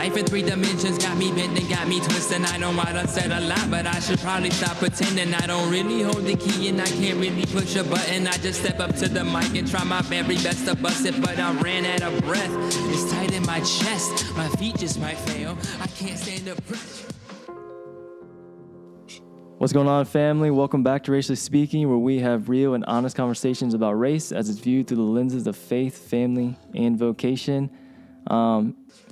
life in 3 dimensions got me bent and got me twisted. I know I done said a lot, but I should probably stop pretending. I don't really hold the key and I can't really push a button. I just step up to the mic and try my very best to bust it, but I ran out of breath. It's tight in my chest, my feet just might fail. I can't stand the pressure. What's going on, family? Welcome back to Racially Speaking, where we have real and honest conversations about race as it's viewed through the lenses of faith, family, and vocation.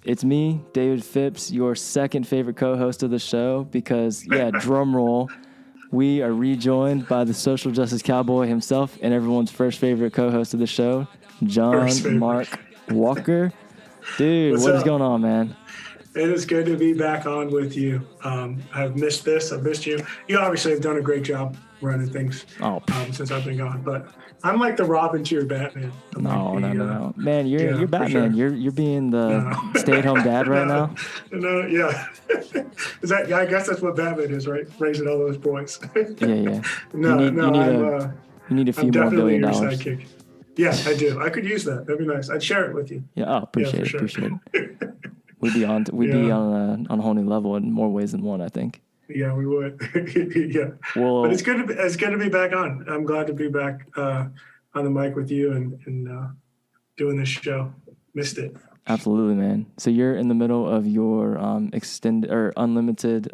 It's me, David Phipps, your second favorite co-host of the show because, drum roll, we are rejoined by the social justice cowboy himself and everyone's first favorite co-host of the show, John Mark Walker. Dude, what is going on, man? It is good to be back on with you. I've missed this. I've missed you. You obviously have done a great job running things since I've been gone. But I'm like the Robin to your Batman. No. Man, you're Batman. Sure. You're being the stay-at-home dad right now. Yeah. I guess that's what Batman is, right? Raising all those boys. Yeah. You need a few more $1 billion. Sidekick. Yeah, I do. I could use that. That'd be nice. I'd share it with you. Yeah. Appreciate it. We'd be on a whole new level in more ways than one, I think. Yeah, we would. Yeah. Well, but it's good to be back on. I'm glad to be back on the mic with you and doing this show. Missed it. Absolutely, man. So you're in the middle of your extended or unlimited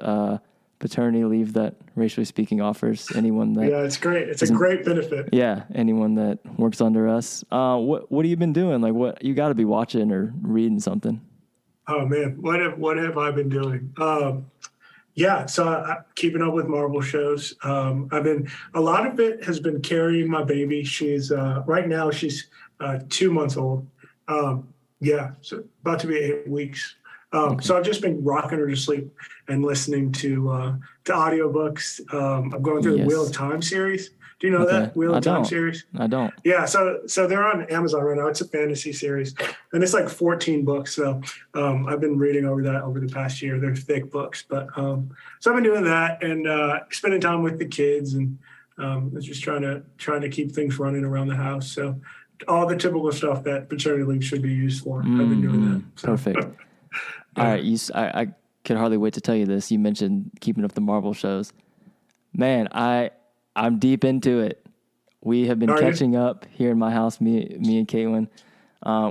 paternity leave that Racially Speaking offers anyone that. Yeah, it's great. It's a great benefit. Yeah, anyone that works under us. What have you been doing? Like, what you got to be watching or reading something. Oh man, what have I been doing? So I'm keeping up with Marvel shows. A lot of it has been carrying my baby. She's right now she's 2 months old. So about to be 8 weeks. So I've just been rocking her to sleep and listening to audiobooks. I'm going through the Wheel of Time series. Do you know that Wheel of Time series? I don't. Yeah, so they're on Amazon right now. It's a fantasy series, and it's like 14 books. So I've been reading over that over the past year. They're thick books, but so I've been doing that and spending time with the kids and just trying to keep things running around the house. So all the typical stuff that paternity leave should be used for. I've been doing that. So. Perfect. All right, I could hardly wait to tell you this. You mentioned keeping up the Marvel shows. Man, I'm deep into it. We have been catching up here in my house, me and Caitlin.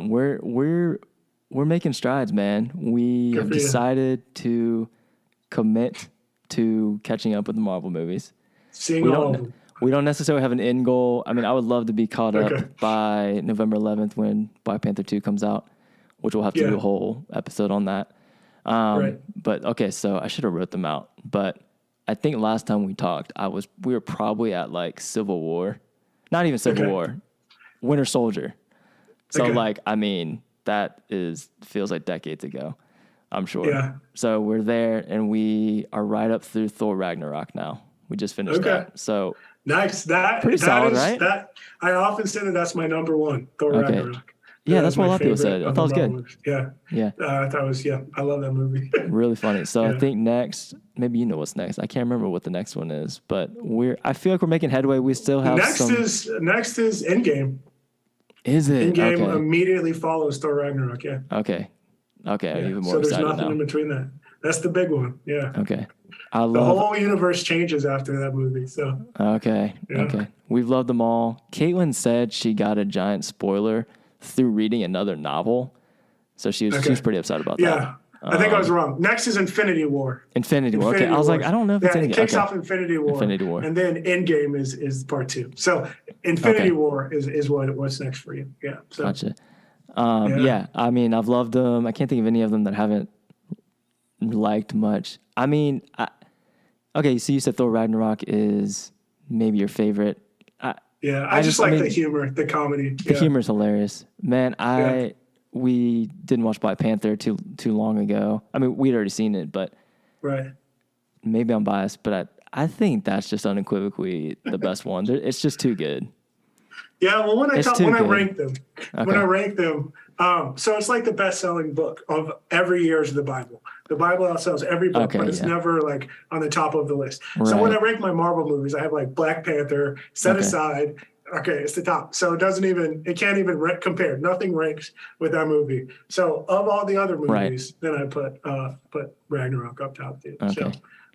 We're making strides, man. We have decided to commit to catching up with the Marvel movies. We don't necessarily have an end goal. I mean, I would love to be caught up by November 11th when Black Panther 2 comes out, which we'll have to do a whole episode on that. But okay, so I should have wrote them out, but I think last time we talked, we were probably at like Civil War, not even Civil War, Winter Soldier. So that feels like decades ago, I'm sure. Yeah. So we're there and we are right up through Thor Ragnarok now. We just finished that. So nice. Pretty solid, right? I often say that's my number one, Thor Ragnarok. Yeah, that's what a lot of people said. I thought it was good. Movies. Yeah. I thought it was, I love that movie. Really funny. So I think next, maybe you know what's next. I can't remember what the next one is, but I feel like we're making headway. We still have next is Endgame. Is it? Endgame immediately follows Thor Ragnarok, yeah. Okay. Yeah. Even more so there's excited nothing now. In between that. That's the big one, yeah. Okay. The whole universe changes after that movie, so. Okay. We've loved them all. Caitlin said she got a giant spoiler through reading another novel. So she was pretty upset about that. Yeah. I think I was wrong. Next is Infinity War. Infinity War. Okay. I was like, I don't know if it's Endgame. It kicks off Infinity War. And then Endgame is part 2. So Infinity War is what's next for you. Yeah. So, gotcha. I mean, I've loved them. I can't think of any of them that I haven't liked much. I mean, so you said Thor Ragnarok is maybe your favorite. I just like the humor, the comedy. The humor is hilarious. Man, we didn't watch Black Panther too long ago. I mean, we'd already seen it, but maybe I'm biased, but I think that's just unequivocally the best one. It's just too good. Yeah, well, when I rank them, so it's like the best-selling book of every year is the Bible. The Bible outsells every book, but it's never like on the top of the list. Right. So when I rank my Marvel movies, I have like Black Panther set aside, Okay, it's the top. So it can't even compare. Nothing ranks with that movie. So of all the other movies, then I put Ragnarok up top, dude. Okay. So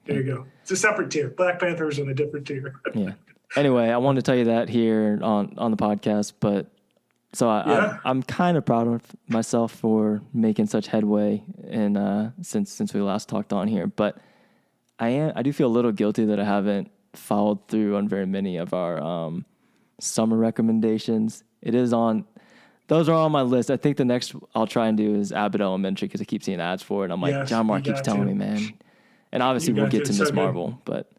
there you go. It's a separate tier. Black Panther's in a different tier. Yeah. Anyway, I wanted to tell you that here on the podcast, but so I'm kind of proud of myself for making such headway and since we last talked on here, but I do feel a little guilty that I haven't followed through on very many of our summer recommendations. Those are on my list. I think the next I'll try and do is Abbott Elementary because I keep seeing ads for it. I'm like, John Mark keeps telling me, man. And obviously we'll get to Miss Marvel, but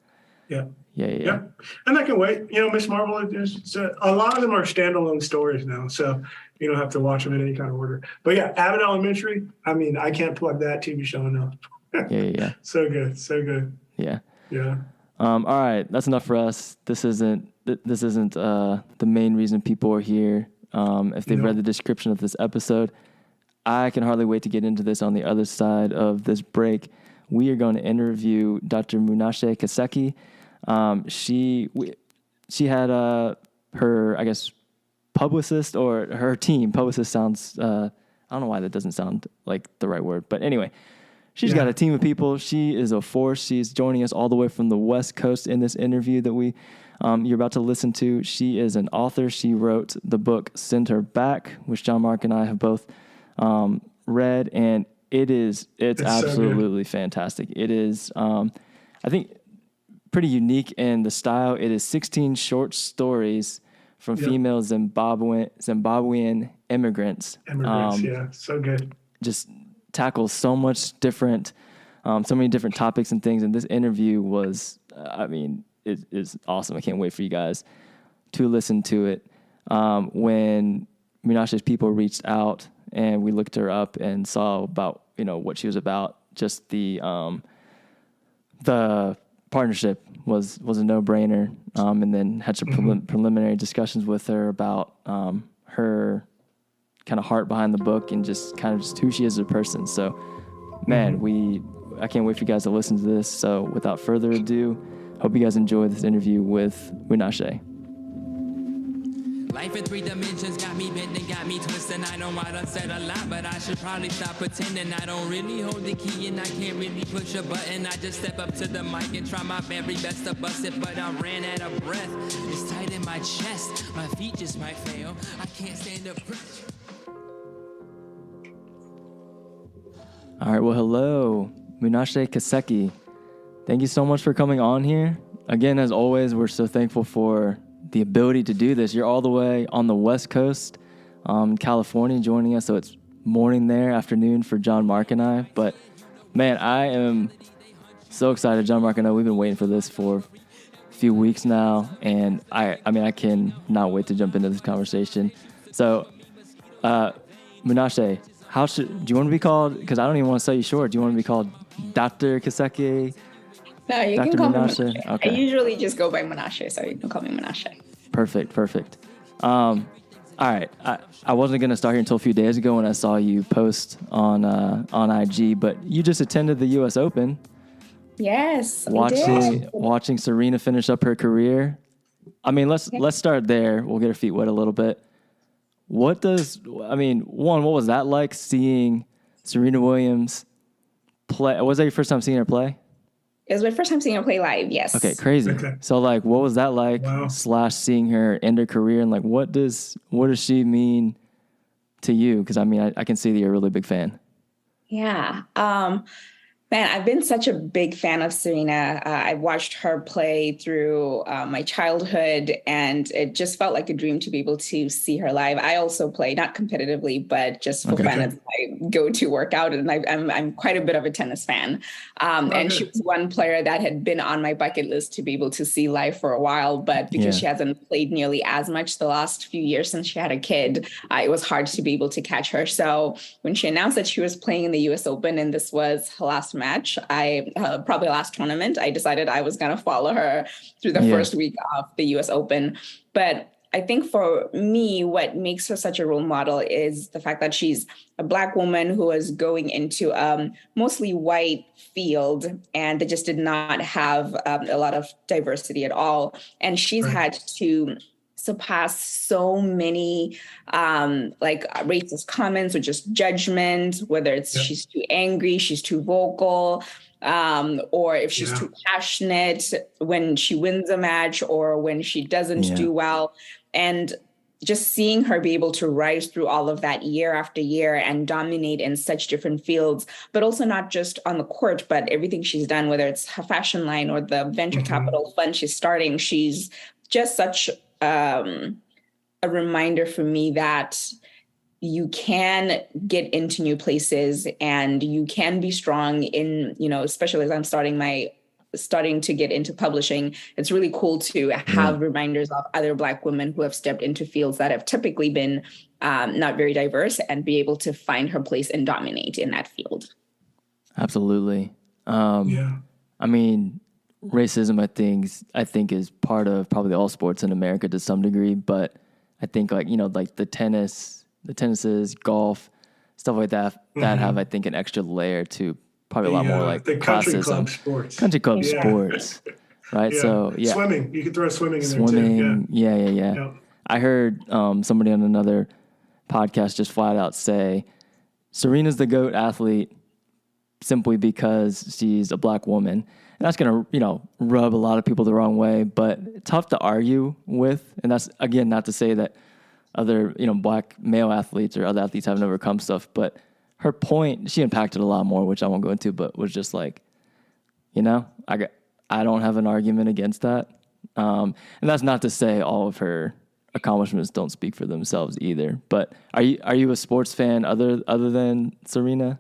yeah. And I can wait. Miss Marvel, a lot of them are standalone stories now, so you don't have to watch them in any kind of order. But yeah, Abbott Elementary, I can't plug that TV show enough. Yeah. So good. Yeah. All right, that's enough for us. This isn't the main reason people are here. If they've read the description of this episode, I can hardly wait to get into this on the other side of this break. We are going to interview Dr. Munashe Kaseke. She had her, I guess, publicist or her team. Publicist sounds, I don't know why that doesn't sound like the right word, but anyway. She's got a team of people. She is a force. She's joining us all the way from the West Coast in this interview that you're about to listen to. She is an author. She wrote the book Send Her Back, which John Mark and I have both read, and it's absolutely fantastic. It is, I think, pretty unique in the style. It is 16 short stories from female Zimbabwean immigrants. So good. Just tackles so much different, so many different topics and things. And this interview was, it is awesome. I can't wait for you guys to listen to it. When Munashe's people reached out and we looked her up and saw about, what she was about, just the partnership was a no-brainer. And then had some preliminary discussions with her about her kind of heart behind the book and just who she is as a person. So, man, I can't wait for you guys to listen to this. So, without further ado, hope you guys enjoy this interview with Munashe. Life in 3 dimensions got me bent and got me twisted. I know I done said a lot, but I should probably stop pretending. I don't really hold the key and I can't really push a button. I just step up to the mic and try my very best to bust it, but I ran out of breath. It's tight in my chest. My feet just might fail. I can't stand up. All right, well, hello, Munashe Kaseke. Thank you so much for coming on here. Again, as always, we're so thankful for the ability to do this. You're all the way on the West Coast, California, joining us. So it's morning there, afternoon for John Mark and I. But, man, I am so excited. John Mark and I, we've been waiting for this for a few weeks now. And, I can not wait to jump into this conversation. So, Munashe, do you want to be called, because I don't even want to sell you short, do you want to be called Dr. Kaseke? No, you Dr. can call Munashe. Me Munashe. Okay. I usually just go by Munashe, so you can call me Munashe. Perfect. All right, I wasn't going to start here until a few days ago when I saw you post on IG, but you just attended the U.S. Open. Yes, watching Serena finish up her career. Let's start there. We'll get our feet wet a little bit. What was that like seeing Serena Williams play? Was that your first time seeing her play? It was my first time seeing her play live, yes. Okay, crazy. Okay. So, what was that like, / seeing her end her career, and, what does she mean to you? Because, I can see that you're a really big fan. Yeah. Man, I've been such a big fan of Serena. I watched her play through my childhood, and it just felt like a dream to be able to see her live. I also play, not competitively, but just for fun. It's my go-to workout, and I'm quite a bit of a tennis fan. And she was one player that had been on my bucket list to be able to see live for a while, but because she hasn't played nearly as much the last few years since she had a kid, it was hard to be able to catch her. So when she announced that she was playing in the U.S. Open, and this was her last match, probably last tournament, I decided I was going to follow her through the first week of the US Open. But I think for me, what makes her such a role model is the fact that she's a Black woman who is going into a mostly white field, and they just did not have a lot of diversity at all. And she's had to surpass so many like racist comments or just judgment, whether it's she's too angry, she's too vocal, or if she's too passionate when she wins a match or when she doesn't do well. And just seeing her be able to rise through all of that year after year and dominate in such different fields, but also not just on the court, but everything she's done, whether it's her fashion line or the venture capital fund she's starting, she's just such a reminder for me that you can get into new places and you can be strong in, you know, especially as I'm starting to get into publishing. It's really cool to have reminders of other Black women who have stepped into fields that have typically been not very diverse and be able to find her place and dominate in that field. Absolutely. I mean, racism, I think is part of probably all sports in America to some degree, but I think like, you know, like the tennises, golf, stuff like that, that have, I think, an extra layer to probably a lot more like the country club sports, right? Yeah. So swimming, you could throw swimming in there too. Yeah. I heard somebody on another podcast just flat out say Serena's the GOAT athlete simply because she's a Black woman. And that's going to, you know, rub a lot of people the wrong way, but tough to argue with. And that's, again, not to say that other, you know, Black male athletes or other athletes haven't overcome stuff, but her point, she impacted a lot more, which I won't go into, but was just like, you know, I don't have an argument against that. And that's not to say all of her accomplishments don't speak for themselves either. But are you a sports fan other than Serena?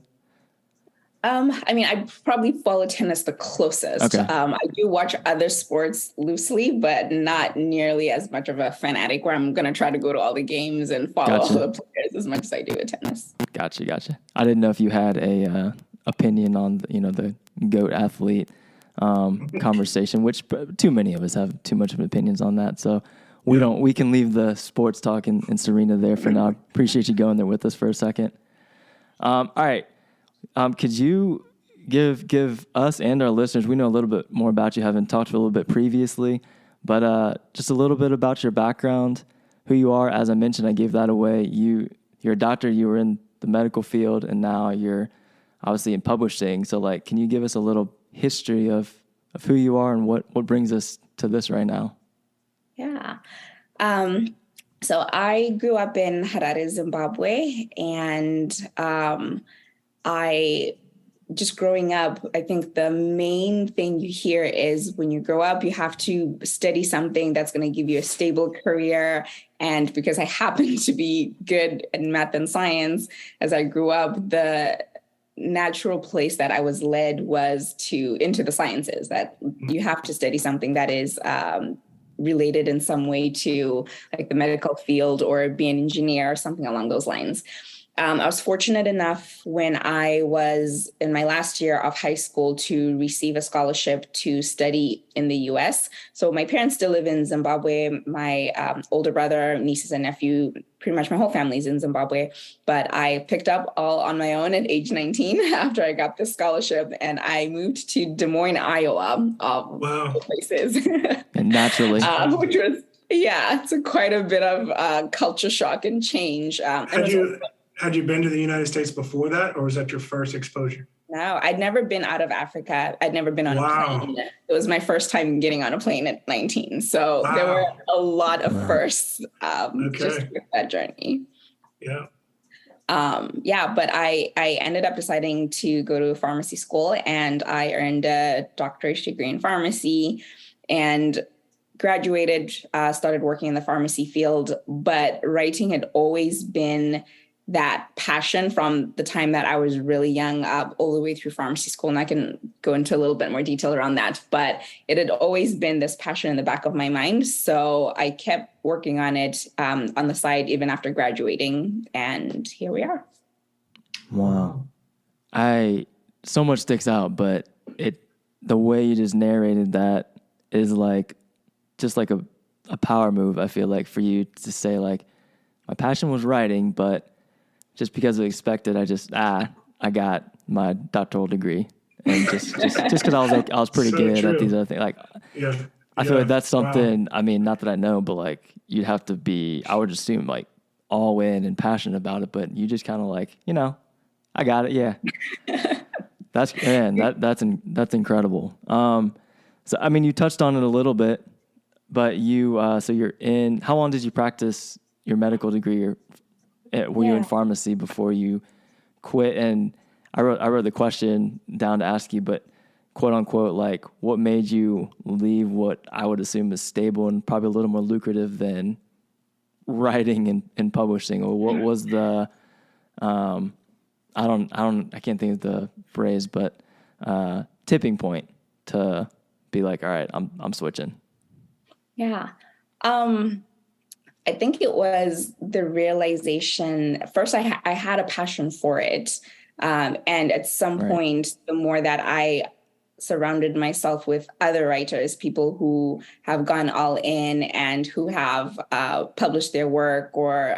I mean, I probably follow tennis the closest. Okay. I do watch other sports loosely, but not nearly as much of a fanatic where I'm going to try to go to all the games and follow all the players as much as I do with tennis. Gotcha. I didn't know if you had a opinion on, you know, the GOAT athlete conversation, which too many of us have too much of opinions on that. So we can leave the sports talk and Serena there for now. Appreciate you going there with us for a second. All right. Could you give us and our listeners, we know a little bit more about you, having talked a little bit previously, but just a little bit about your background, who you are. As I mentioned, I gave that away. You're a doctor, you were in the medical field, and now you're obviously in publishing. So, like, can you give us a little history of who you are and what brings us to this right now? Yeah. So I grew up in Harare, Zimbabwe, and just growing up, I think the main thing you hear is when you grow up, you have to study something that's going to give you a stable career. And because I happened to be good in math and science, as I grew up, the natural place that I was led was into the sciences, that you have to study something that is related in some way to like the medical field or be an engineer or something along those lines. I was fortunate enough when I was in my last year of high school to receive a scholarship to study in the US. So my parents still live in Zimbabwe. My older brother, nieces and nephew, pretty much my whole family's in Zimbabwe. But I picked up all on my own at age 19 after I got this scholarship, and I moved to Des Moines, Iowa, of places. And naturally. Which was, it's quite a bit of culture shock and change. Had you been to the United States before that, or was that your first exposure? No, I'd never been out of Africa. I'd never been on a plane. It was my first time getting on a plane at 19. So there were a lot of firsts just with that journey. Yeah. But I ended up deciding to go to pharmacy school, and I earned a doctorate degree in pharmacy and graduated, started working in the pharmacy field. But writing had always been that passion from the time that I was really young up all the way through pharmacy school. And I can go into a little bit more detail around that, but it had always been this passion in the back of my mind. So I kept working on it on the side, even after graduating. And here we are. Wow. So much sticks out, but the way you just narrated that is like, just like a power move. I feel like for you to say like, my passion was writing, but just because I expected, I got my doctoral degree, and just because I was pretty good at these other things. Like, I feel like that's something, I mean, not that I know, but like you'd have to be, I would assume like all in and passionate about it, but you just kind of like, I got it. Yeah. That's incredible. So, I mean, you touched on it a little bit, but so you're how long did you practice your medical degree, or were you in pharmacy before you quit? And I wrote the question down to ask you, but quote unquote, like what made you leave what I would assume is stable and probably a little more lucrative than writing and publishing? Or what was the, I can't think of the phrase, but, tipping point to be like, all right, I'm switching. Yeah. I think it was the realization. First, I had a passion for it. And at some point, the more that I surrounded myself with other writers, people who have gone all in and who have published their work or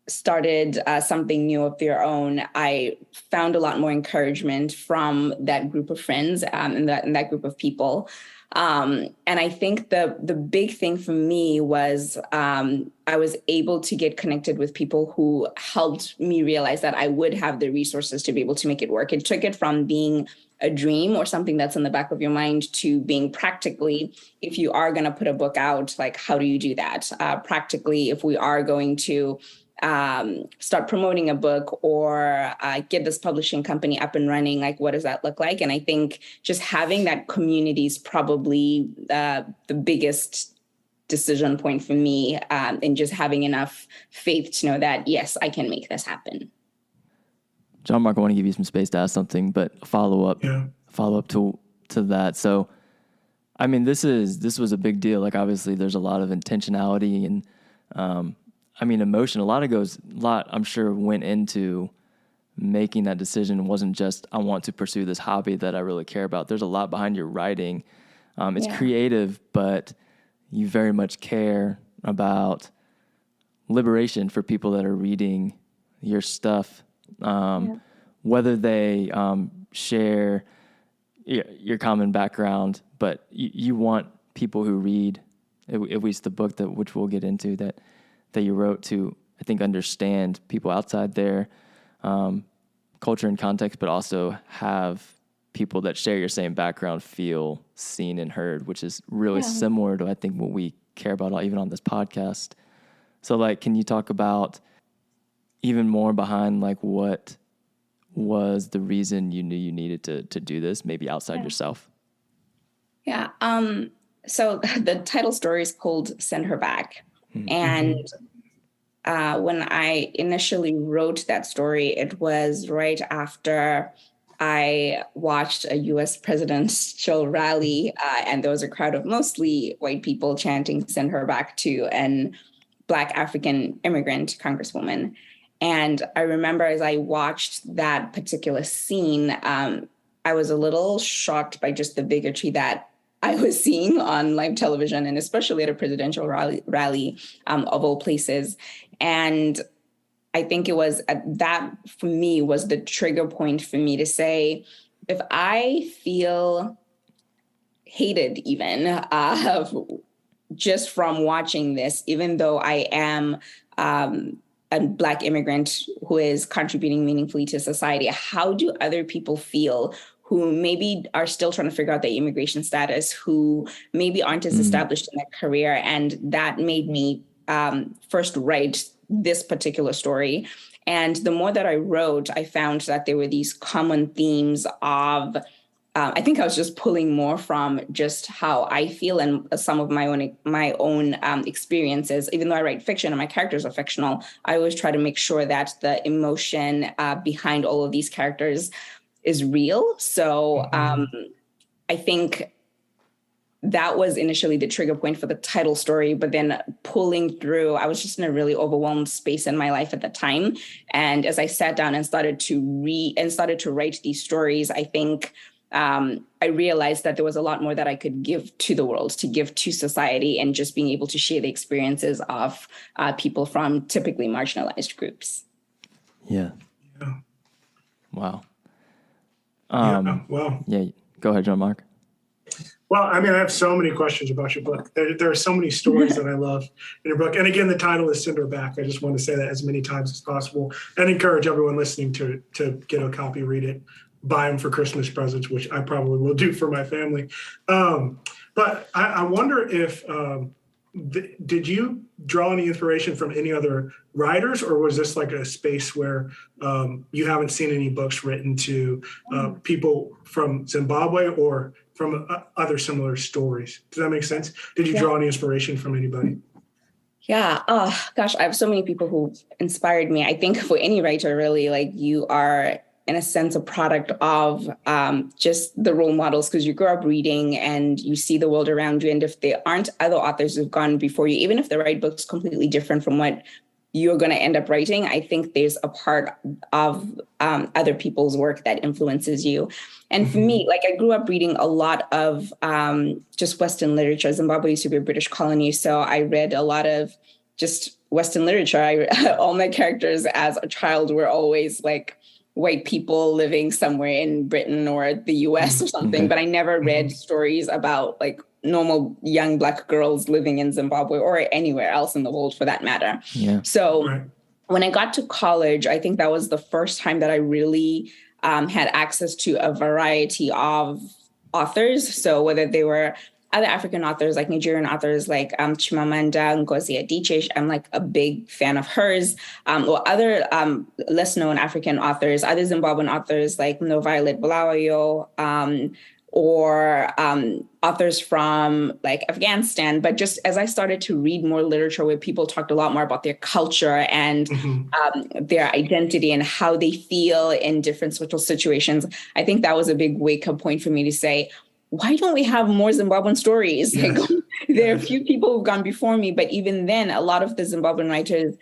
started something new of their own, I found a lot more encouragement from that group of friends and that group of people. And I think the big thing for me was I was able to get connected with people who helped me realize that I would have the resources to be able to make it work. It took it from being a dream or something that's in the back of your mind to being practically, if you are going to put a book out, like, how do you do that? Practically, if we are going to start promoting a book or get this publishing company up and running, like, what does that look like? And I think just having that community is probably the biggest decision point for me, and just having enough faith to know that, yes, I can make this happen. John Mark, I want to give you some space to ask something, but follow up to that. So, I mean, this was a big deal. Like, obviously there's a lot of intentionality and, emotion. A lot I'm sure went into making that decision. It wasn't just, I want to pursue this hobby that I really care about. There's a lot behind your writing. It's creative, but you very much care about liberation for people that are reading your stuff. Whether they share your common background, but you want people who read, at least the book which we'll get into, that you wrote, to, I think, understand people outside their culture and context, but also have people that share your same background feel seen and heard, which is really similar to, I think, what we care about even on this podcast. So, like, can you talk about even more behind, like, what was the reason you knew you needed to do this, maybe outside yourself? Yeah. So the title story is called Send Her Back. And when I initially wrote that story, it was right after I watched a U.S. presidential rally, and there was a crowd of mostly white people chanting "Send her back" to an Black African immigrant congresswoman. And I remember as I watched that particular scene, I was a little shocked by just the bigotry that I was seeing on live television, and especially at a presidential rally of all places. And I think it was that, for me, was the trigger point for me to say, if I feel hated even just from watching this, even though I am a Black immigrant who is contributing meaningfully to society, how do other people feel who maybe are still trying to figure out their immigration status, who maybe aren't as established in their career? And that made me first write this particular story. And the more that I wrote, I found that there were these common themes of, I think I was just pulling more from just how I feel and some of my own experiences. Even though I write fiction and my characters are fictional, I always try to make sure that the emotion behind all of these characters is real. So I think that was initially the trigger point for the title story, but then pulling through, I was just in a really overwhelmed space in my life at the time. And as I sat down and started to write these stories, I think I realized that there was a lot more that I could give to the world, to give to society, and just being able to share the experiences of people from typically marginalized groups. Yeah. Wow. Well. Yeah. Go ahead, John Mark. Well, I mean, I have so many questions about your book. There are so many stories that I love in your book. And again, the title is Send Her Back. I just want to say that as many times as possible and encourage everyone listening to get a copy, read it, buy them for Christmas presents, which I probably will do for my family. But I wonder if, did you draw any inspiration from any other writers, or was this like a space where you haven't seen any books written to people from Zimbabwe or from other similar stories? Does that make sense? Did you draw any inspiration from anybody? Yeah. Oh, gosh, I have so many people who inspired me. I think for any writer, really, like you are, in a sense, a product of just the role models, because you grow up reading and you see the world around you. And if there aren't other authors who've gone before you, even if they write books completely different from what you're going to end up writing, I think there's a part of other people's work that influences you. And for me, like I grew up reading a lot of just Western literature. Zimbabwe used to be a British colony, so I read a lot of just Western literature. All my characters as a child were always like white people living somewhere in Britain or the US or something, but I never read stories about like normal young Black girls living in Zimbabwe or anywhere else in the world for that matter. Yeah. So when I got to college, I think that was the first time that I really had access to a variety of authors. So whether they were other African authors, like Nigerian authors, like Chimamanda Ngozi Adichie, I'm like a big fan of hers, or other less known African authors, other Zimbabwean authors like Violet Bulawayo, or authors from like Afghanistan. But just as I started to read more literature where people talked a lot more about their culture and their identity and how they feel in different social situations, I think that was a big wake-up point for me to say, why don't we have more Zimbabwean stories? Yes. Like, there are a few people who've gone before me, but even then, a lot of the Zimbabwean writers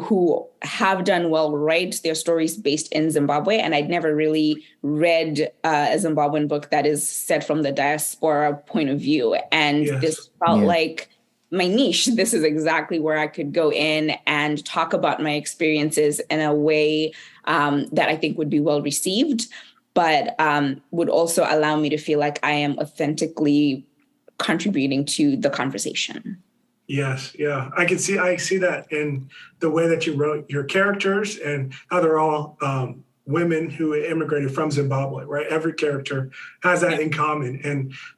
who have done well write their stories based in Zimbabwe. And I'd never really read a Zimbabwean book that is set from the diaspora point of view. And this felt like my niche. This is exactly where I could go in and talk about my experiences in a way that I think would be well received, but would also allow me to feel like I am authentically contributing to the conversation. Yes, yeah. I see that in the way that you wrote your characters and how they're all women who immigrated from Zimbabwe, right? Every character has that in common.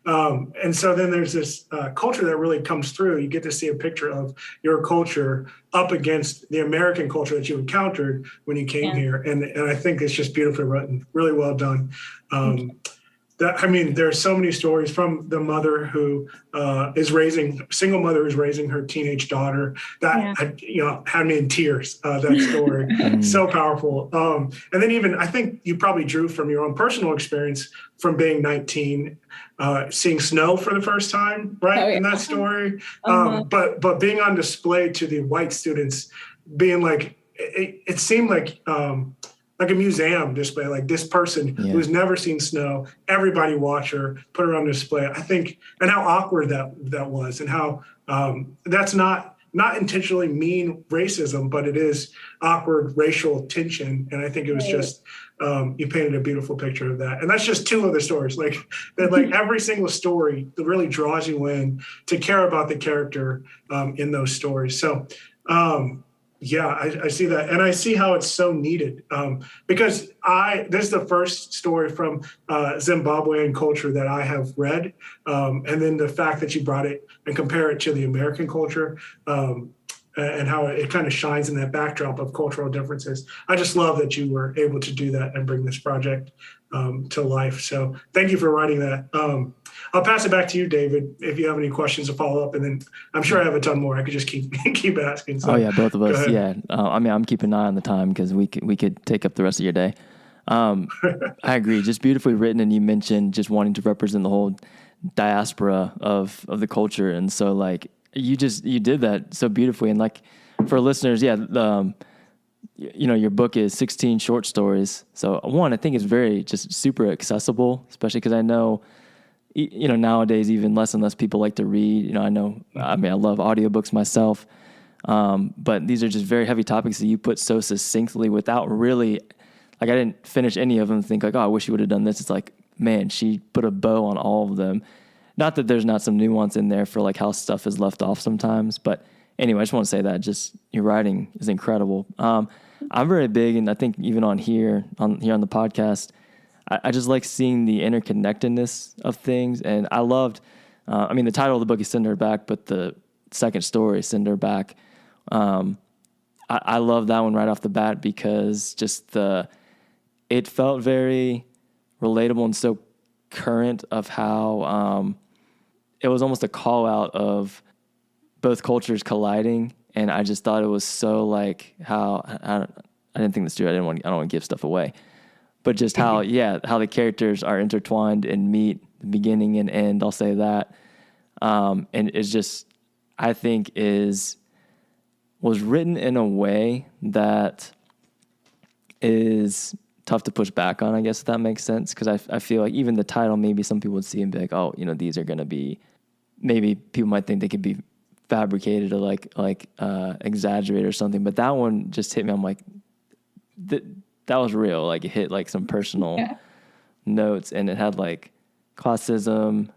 And so then there's this culture that really comes through. You get to see a picture of your culture up against the American culture that you encountered when you came here. And I think it's just beautifully written, really well done. There are so many stories from the mother who single mother who's raising her teenage daughter that had me in tears. That story, so powerful. And then even I think you probably drew from your own personal experience from being 19, seeing snow for the first time, right? In that story, but being on display to the white students, being like it seemed like a museum display, like this person who's never seen snow, everybody watch her, put her on display. I think, and how awkward that was, and how that's not intentionally mean racism, but it is awkward racial tension. And I think it was just, you painted a beautiful picture of that. And that's just two of the stories, like that, like every single story that really draws you in to care about the character in those stories. So, I see that. And I see how it's so needed because this is the first story from Zimbabwean culture that I have read. And then the fact that you brought it and compare it to the American culture and how it kind of shines in that backdrop of cultural differences. I just love that you were able to do that and bring this project to life. So thank you for writing that. I'll pass it back to you, David, if you have any questions to follow up, and then I'm sure I have a ton more. I could just keep asking. So, both of us. Yeah. I'm keeping an eye on the time because we could take up the rest of your day. I agree. Just beautifully written. And you mentioned just wanting to represent the whole diaspora of the culture. And so like you did that so beautifully. And like for listeners, your book is 16 short stories. So one, I think it's very just super accessible, especially because I know, nowadays even less and less people like to read. I love audiobooks myself. But these are just very heavy topics that you put so succinctly without really, like I didn't finish any of them and think like, oh, I wish you would have done this. It's like, man, she put a bow on all of them. not that there's not some nuance in there for like how stuff is left off sometimes, but anyway, I just want to say that just your writing is incredible. I'm very big, and I think even on the podcast, I just like seeing the interconnectedness of things. And I loved, the title of the book is Send Her Back, but the second story, Send Her Back, I love that one right off the bat because it felt very relatable and so current of how it was almost a call out of both cultures colliding. And I just thought it was so like how I didn't think this through. I don't want to give stuff away, but just how the characters are intertwined and meet the beginning and end. I'll say that, and it's just I think was written in a way that is tough to push back on. I guess if that makes sense, because I feel like even the title, maybe some people would see and be like, oh, these are going to be, maybe people might think they could be fabricated or like exaggerated or something, but that one just hit me. I'm like, that was real. Like it hit like some personal notes, and it had like classism,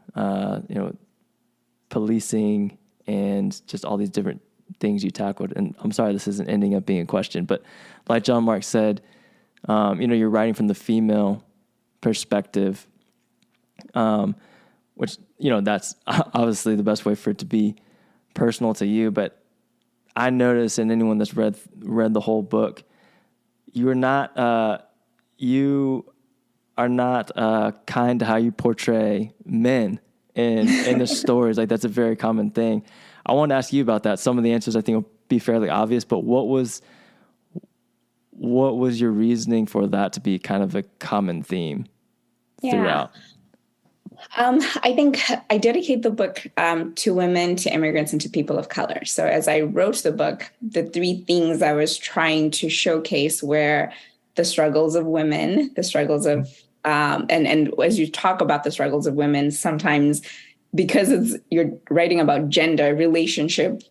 policing, and just all these different things you tackled. And I'm sorry this isn't ending up being a question, but like John Mark said, you're writing from the female perspective, which that's obviously the best way for it to be personal to you. But I noticed, and anyone that's read the whole book, you are not kind to how you portray men in the stories. Like that's a very common thing. I want to ask you about that. Some of the answers I think will be fairly obvious, but what was your reasoning for that to be kind of a common theme throughout? I think I dedicate the book to women, to immigrants, and to people of color. So as I wrote the book, the three things I was trying to showcase were the struggles of women, the struggles of, and as you talk about the struggles of women, sometimes because you're writing about gender, relationships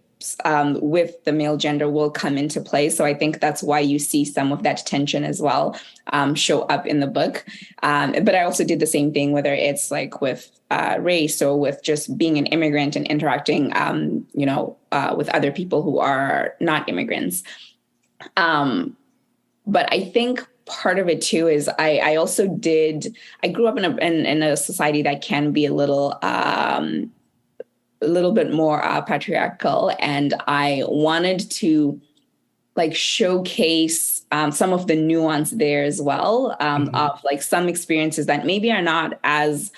with the male gender will come into play. So I think that's why you see some of that tension as well show up in the book. But I also did the same thing, whether it's like with race or with just being an immigrant and interacting, with other people who are not immigrants. But I think part of it too is I grew up in a society that can be a little bit more patriarchal, and I wanted to like showcase some of the nuance there as well, of like some experiences that maybe are not as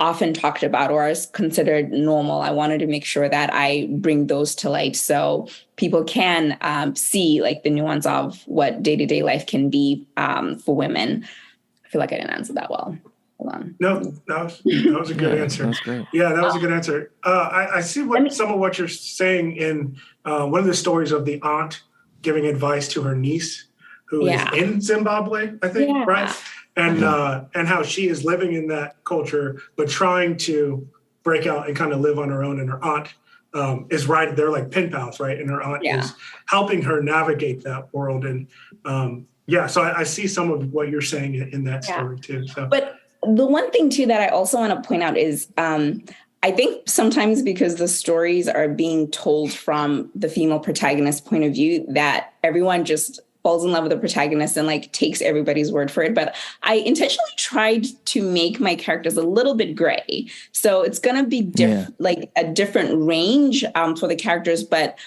often talked about or as considered normal. I wanted to make sure that I bring those to light so people can see like the nuance of what day-to-day life can be for women. I feel like I didn't answer that well. Hold on. No, that was a good answer. That's great. Yeah, that was a good answer. I see some of what you're saying in one of the stories of the aunt giving advice to her niece who is in Zimbabwe, I think, right? And how she is living in that culture, but trying to break out and kind of live on her own. And her aunt is right. They're like pen pals, right? And her aunt is helping her navigate that world. And so I see some of what you're saying in that story too. So. But the one thing too that I also want to point out is I think sometimes because the stories are being told from the female protagonist's point of view, that everyone just falls in love with the protagonist and like takes everybody's word for it. But I intentionally tried to make my characters a little bit gray. So it's going to be like a different range for the characters, but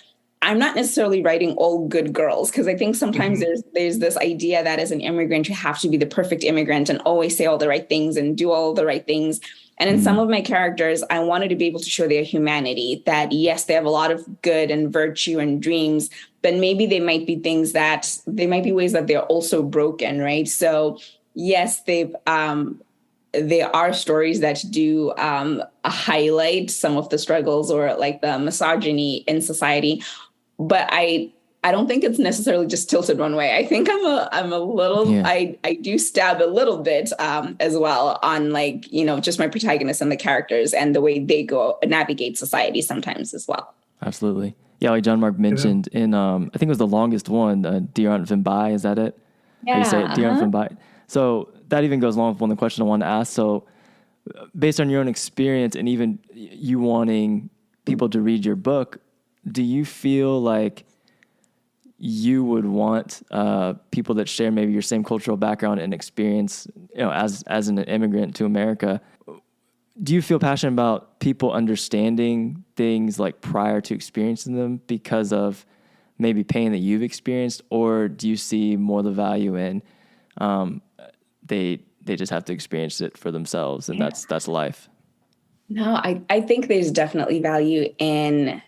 I'm not necessarily writing all good girls, because I think sometimes there's this idea that as an immigrant, you have to be the perfect immigrant and always say all the right things and do all the right things. And in some of my characters, I wanted to be able to show their humanity, that yes, they have a lot of good and virtue and dreams, but maybe they might be ways that they're also broken, right? So yes, there are stories that do highlight some of the struggles or like the misogyny in society, but I don't think it's necessarily just tilted one way. I think I'm a little, I do stab a little bit as well on like, just my protagonists and the characters and the way they go navigate society sometimes as well. Absolutely. Yeah, like John Mark mentioned in, I think it was the longest one, Dear Aunt Vimbai, is that it? Yeah. How you say it, Dear Aunt Vimbai. So that even goes along with one of the questions I wanted to ask. So based on your own experience and even you wanting people to read your book, do you feel like you would want people that share maybe your same cultural background and experience, as an immigrant to America, do you feel passionate about people understanding things like prior to experiencing them because of maybe pain that you've experienced, or do you see more the value in they just have to experience it for themselves and that's life? No, I think there's definitely value in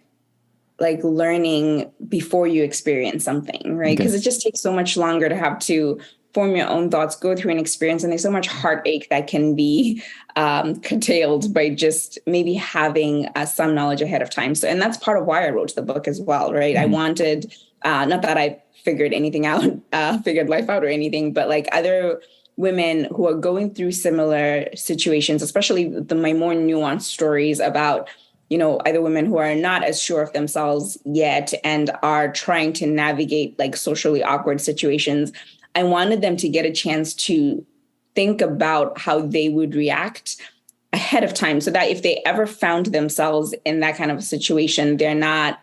like learning before you experience something, right? Because it just takes so much longer to have to form your own thoughts, go through an experience, and there's so much heartache that can be curtailed by just maybe having some knowledge ahead of time. So, and that's part of why I wrote the book as well, right? I wanted, not that I figured anything out, figured life out or anything, but like other women who are going through similar situations, especially my more nuanced stories about, either women who are not as sure of themselves yet and are trying to navigate like socially awkward situations. I wanted them to get a chance to think about how they would react ahead of time so that if they ever found themselves in that kind of a situation, they're not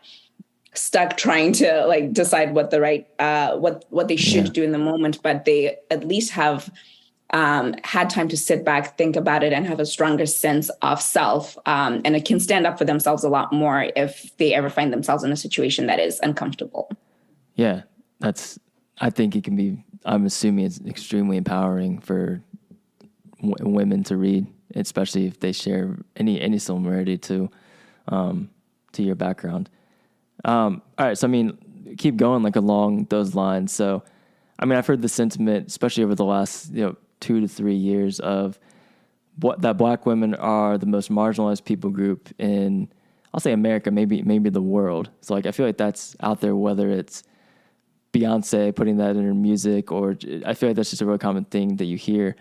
stuck trying to like decide what the right, what they should do in the moment, but they at least have had time to sit back, think about it, and have a stronger sense of self. And it can stand up for themselves a lot more if they ever find themselves in a situation that is uncomfortable. Yeah, I think it can be, I'm assuming it's extremely empowering for women to read, especially if they share any similarity to your background. All right. So, keep going like along those lines. So, I've heard the sentiment, especially over the last, 2 to 3 years of that Black women are the most marginalized people group in, I'll say America, maybe the world. So like, I feel like that's out there, whether it's Beyonce putting that in her music, or I feel like that's just a real common thing that you hear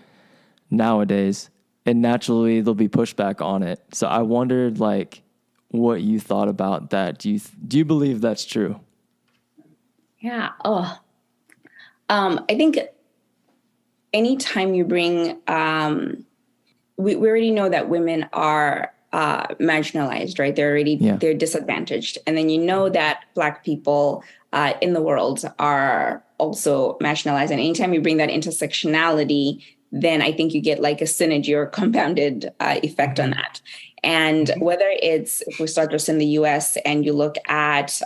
nowadays, and naturally there'll be pushback on it. So I wondered like what you thought about that. Do you believe that's true? Yeah. I think anytime you bring, we already know that women are marginalized, right? They're disadvantaged. And then that Black people in the world are also marginalized. And anytime you bring that intersectionality, then I think you get like a synergy or compounded effect on that. And whether it's, if we start just in the US and you look at,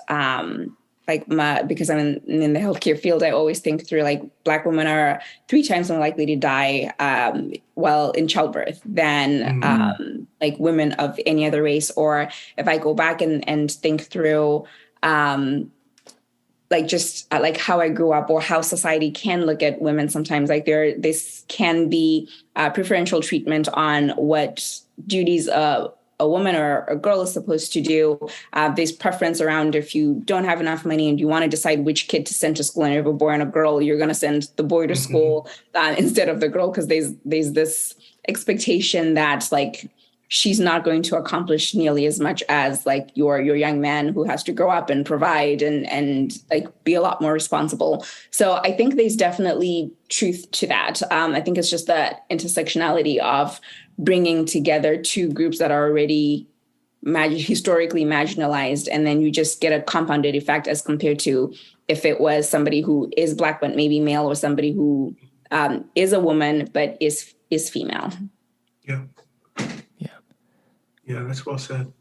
because I'm in the healthcare field, I always think through like Black women are 3 times more likely to die while in childbirth than like women of any other race. Or if I go back and think through like how I grew up or how society can look at women sometimes, like this can be preferential treatment on what duties a woman or a girl is supposed to do. There's preference around if you don't have enough money and you want to decide which kid to send to school, and if you're born a girl, you're going to send the boy to school instead of the girl, because there's this expectation that like she's not going to accomplish nearly as much as like your young man who has to grow up and provide and like be a lot more responsible. So I think there's definitely truth to that. I think it's just that intersectionality of bringing together 2 groups that are already historically marginalized, and then you just get a compounded effect as compared to if it was somebody who is Black but maybe male, or somebody who is a woman but is female. Yeah, that's well said.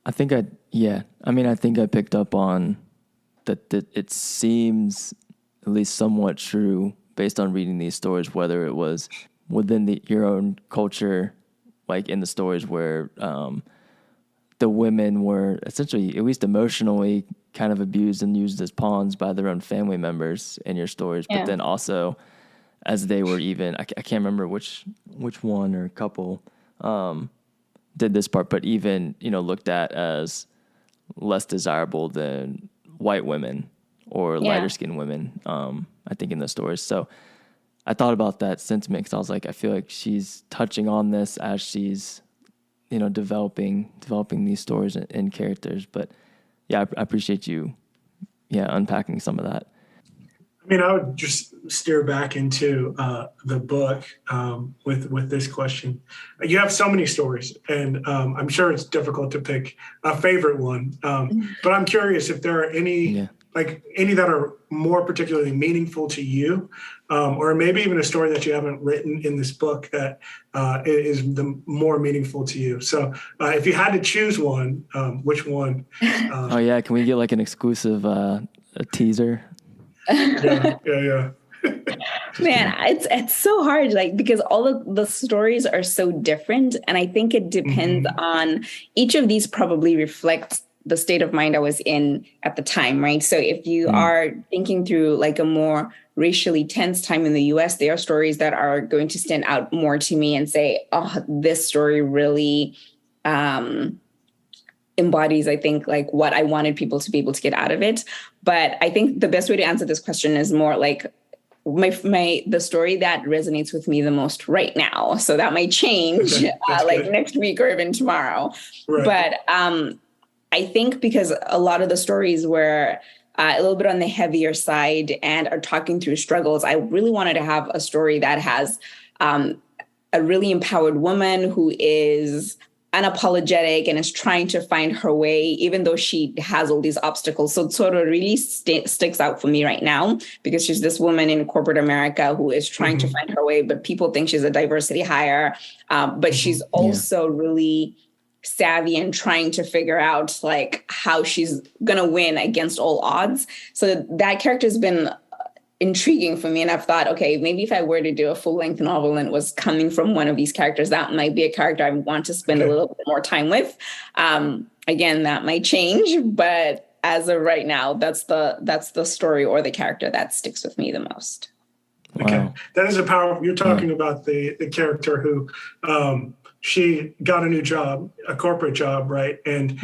I think I picked up on that it seems at least somewhat true based on reading these stories, whether it was within your own culture, like in the stories where the women were essentially, at least emotionally, kind of abused and used as pawns by their own family members in your stories, but then also as they were even, I can't remember which one or couple did this part, but even, looked at as less desirable than white women or lighter skinned women, I think in the stories. So I thought about that sentiment because I was like, I feel like she's touching on this as she's, developing these stories and characters. But yeah, I appreciate you, unpacking some of that. I mean, I would just steer back into the book with this question. You have so many stories, and I'm sure it's difficult to pick a favorite one. But I'm curious if there are any any that are more particularly meaningful to you, or maybe even a story that you haven't written in this book that is the more meaningful to you. So if you had to choose one, which one? Oh yeah, can we get like an exclusive a teaser? Yeah. Man, it's so hard, like, because all of the stories are so different. And I think it depends on each of these probably reflects the state of mind I was in at the time, right? So if you are thinking through like a more racially tense time in the US, there are stories that are going to stand out more to me and say, oh, this story really embodies, I think, like what I wanted people to be able to get out of it. But I think the best way to answer this question is more like the story that resonates with me the most right now. So that might change like next week or even tomorrow. Right. But I think because a lot of the stories were a little bit on the heavier side and are talking through struggles, I really wanted to have a story that has a really empowered woman who is unapologetic and is trying to find her way, even though she has all these obstacles. So Tsoro really sticks out for me right now because she's this woman in corporate America who is trying to find her way, but people think she's a diversity hire. But she's also really savvy and trying to figure out like how she's going to win against all odds. So that character has been intriguing for me. And I've thought, okay, maybe if I were to do a full length novel and it was coming from one of these characters, that might be a character I want to spend a little bit more time with. Again, that might change, but as of right now, that's the story or the character that sticks with me the most. Wow. Okay. That is a powerful, you're talking about the character who, she got a new job, a corporate job, right? And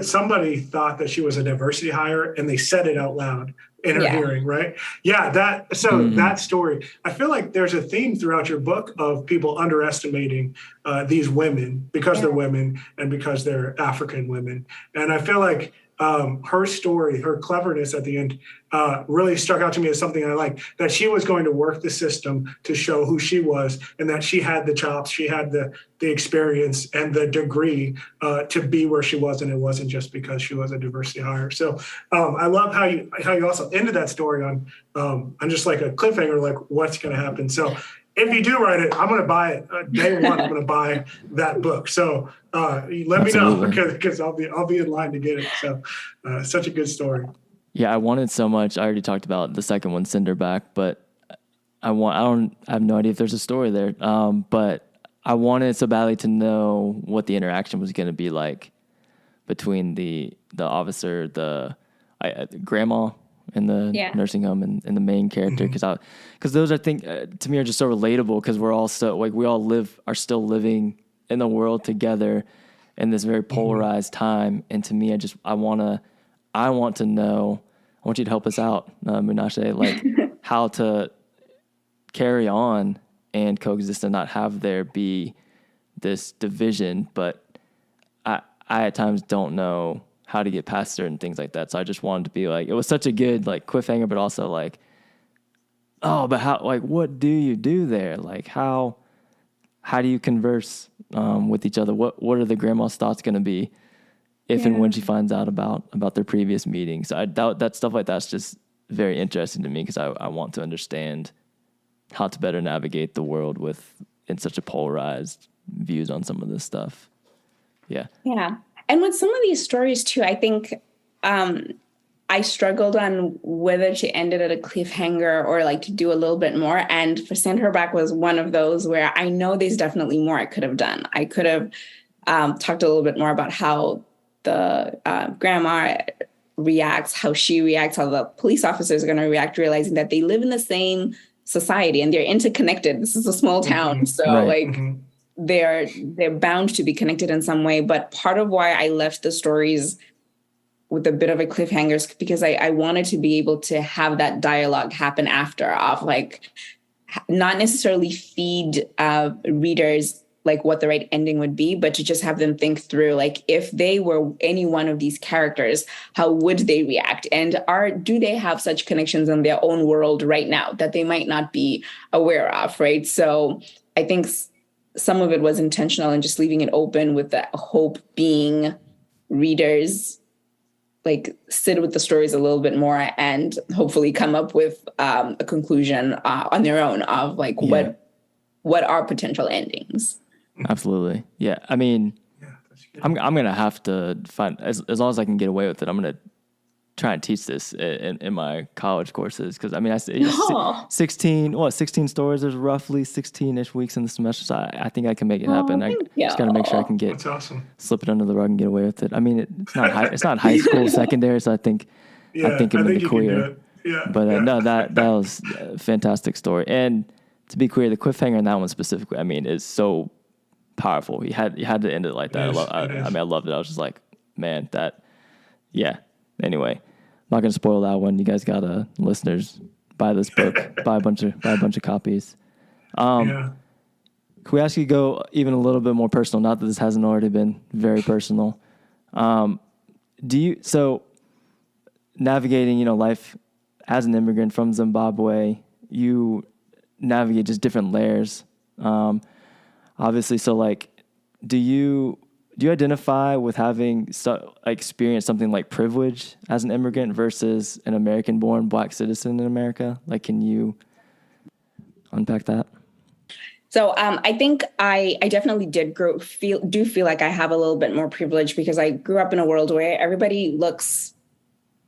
somebody thought that she was a diversity hire, and they said it out loud in her hearing, right? Yeah, that story. I feel like there's a theme throughout your book of people underestimating these women because they're women and because they're African women. And I feel like her story, her cleverness at the end really struck out to me as something I like, that she was going to work the system to show who she was and that she had the chops, she had the experience and the degree to be where she was. And it wasn't just because she was a diversity hire. So I love how you also ended that story on just like a cliffhanger, like what's going to happen. So if you do write it, I'm going to buy it. Day one, I'm going to buy that book. So let me know because I'll be in line to get it. So such a good story. Yeah, I wanted so much. I already talked about the second one, Cinderback, but I have no idea if there's a story there. But I wanted so badly to know what the interaction was going to be like between the officer, the grandma in the nursing home and the main character. Cause those I think to me are just so relatable because we're all so like, we all are still living in the world together in this very polarized time. And to me, I want to know, I want you to help us out, Munashe, like how to carry on and coexist and not have there be this division. But I at times don't know how to get past certain things like that. So I just wanted to be like, it was such a good like cliffhanger, but also like, oh, but how, like, what do you do there? Like how do you converse with each other? What are the grandma's thoughts going to be if and when she finds out about their previous meetings? So that stuff like that's just very interesting to me because I want to understand how to better navigate the world in such a polarized views on some of this stuff. Yeah. Yeah. And with some of these stories too, I think I struggled on whether to end it at a cliffhanger or like to do a little bit more. And for Send Her Back was one of those where I know there's definitely more I could have done. I could have talked a little bit more about how the grandma reacts, how she reacts, how the police officers are going to react, realizing that they live in the same society and they're interconnected. This is a small town. So they're bound to be connected in some way. But part of why I left the stories with a bit of a cliffhanger is because I wanted to be able to have that dialogue happen after, of like not necessarily feed readers like what the right ending would be, but to just have them think through, like, if they were any one of these characters, how would they react? And do they have such connections in their own world right now that they might not be aware of, right? So I think some of it was intentional and just leaving it open, with the hope being readers like sit with the stories a little bit more and hopefully come up with a conclusion on their own of like what are potential endings. Absolutely. Yeah. I mean, I'm going to have to find, as long as I can get away with it, I'm going to try and teach this in my college courses. Cause I mean, 16 stories, there's roughly 16-ish weeks in the semester. So I think I can make it happen. I just got to make sure I can That's awesome. Slip it under the rug and get away with it. I mean, it's not high school, secondary. So I think it may be queer. But no, that was a fantastic story. And to be queer, the cliffhanger in that one specifically, I mean, is so powerful. You had to end it like that. I loved it. I was just like, man, Anyway, I'm not gonna spoil that one. You guys gotta, listeners, buy this book, buy a bunch of copies. Can we ask you to go even a little bit more personal? Not that this hasn't already been very personal. So navigating, life as an immigrant from Zimbabwe, you navigate just different layers. Obviously, so like, do you identify with having experienced something like privilege as an immigrant versus an American-born Black citizen in America? Like, can you unpack that? So I think I definitely feel like I have a little bit more privilege because I grew up in a world where everybody looks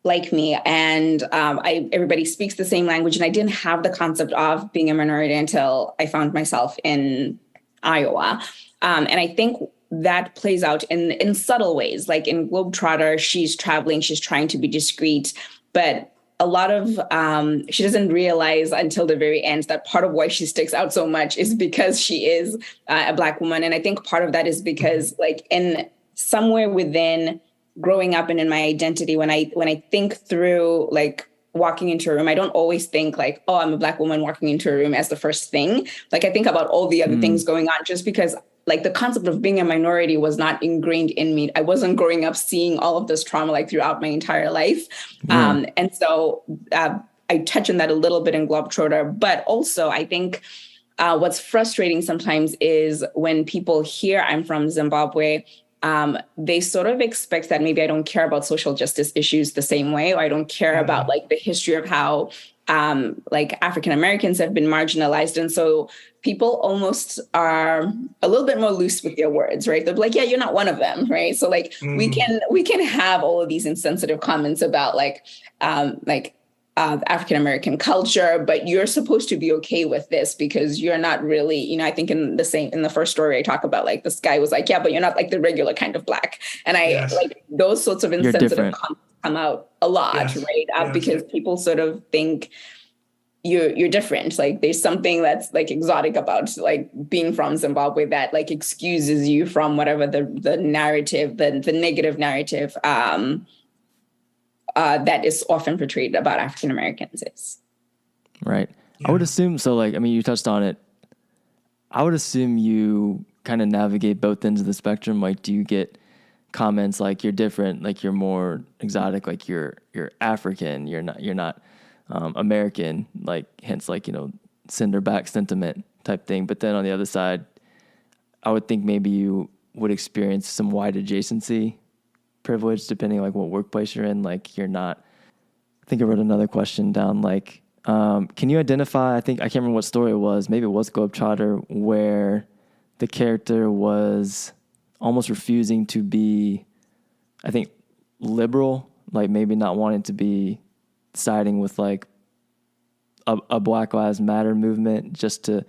like me and everybody speaks the same language. And I didn't have the concept of being a minority until I found myself in Iowa. And I think that plays out in subtle ways. Like in Globetrotter, she's traveling, she's trying to be discreet, but a lot of, she doesn't realize until the very end that part of why she sticks out so much is because she is a Black woman. And I think part of that is because like in somewhere within growing up and in my identity, when I think through like walking into a room, I don't always think like, oh, I'm a Black woman walking into a room as the first thing. Like I think about all the other things going on just because like the concept of being a minority was not ingrained in me. I wasn't growing up seeing all of this trauma like throughout my entire life. And so I touch on that a little bit in Globetrotter, but also I think what's frustrating sometimes is when people hear I'm from Zimbabwe, they sort of expect that maybe I don't care about social justice issues the same way, or I don't care about like the history of how like African Americans have been marginalized. And so people almost are a little bit more loose with their words, right? They're like, yeah, you're not one of them, right? So like we can have all of these insensitive comments about like African American culture, but you're supposed to be okay with this because you're not really, I think in the first story I talk about like this guy was like, yeah, but you're not like the regular kind of Black. And I like those sorts of insensitive comments come out a lot, right? Because people sort of think you're different. Like there's something that's like exotic about like being from Zimbabwe that like excuses you from whatever the narrative, the negative narrative that is often portrayed about African Americans is. Right. I would assume so. Like, I mean, you touched on it. I would assume you kind of navigate both ends of the spectrum. Like, do you get comments like you're different, like you're more exotic, like you're African, you're not American, like hence like, sender back sentiment type thing. But then on the other side, I would think maybe you would experience some wide adjacency privilege depending like what workplace you're in. Like you're not, I think I wrote another question down, like, can you identify, I can't remember what story it was, maybe it was Globetrotter, where the character was almost refusing to be, I think, liberal, like maybe not wanting to be siding with like a Black Lives Matter movement just to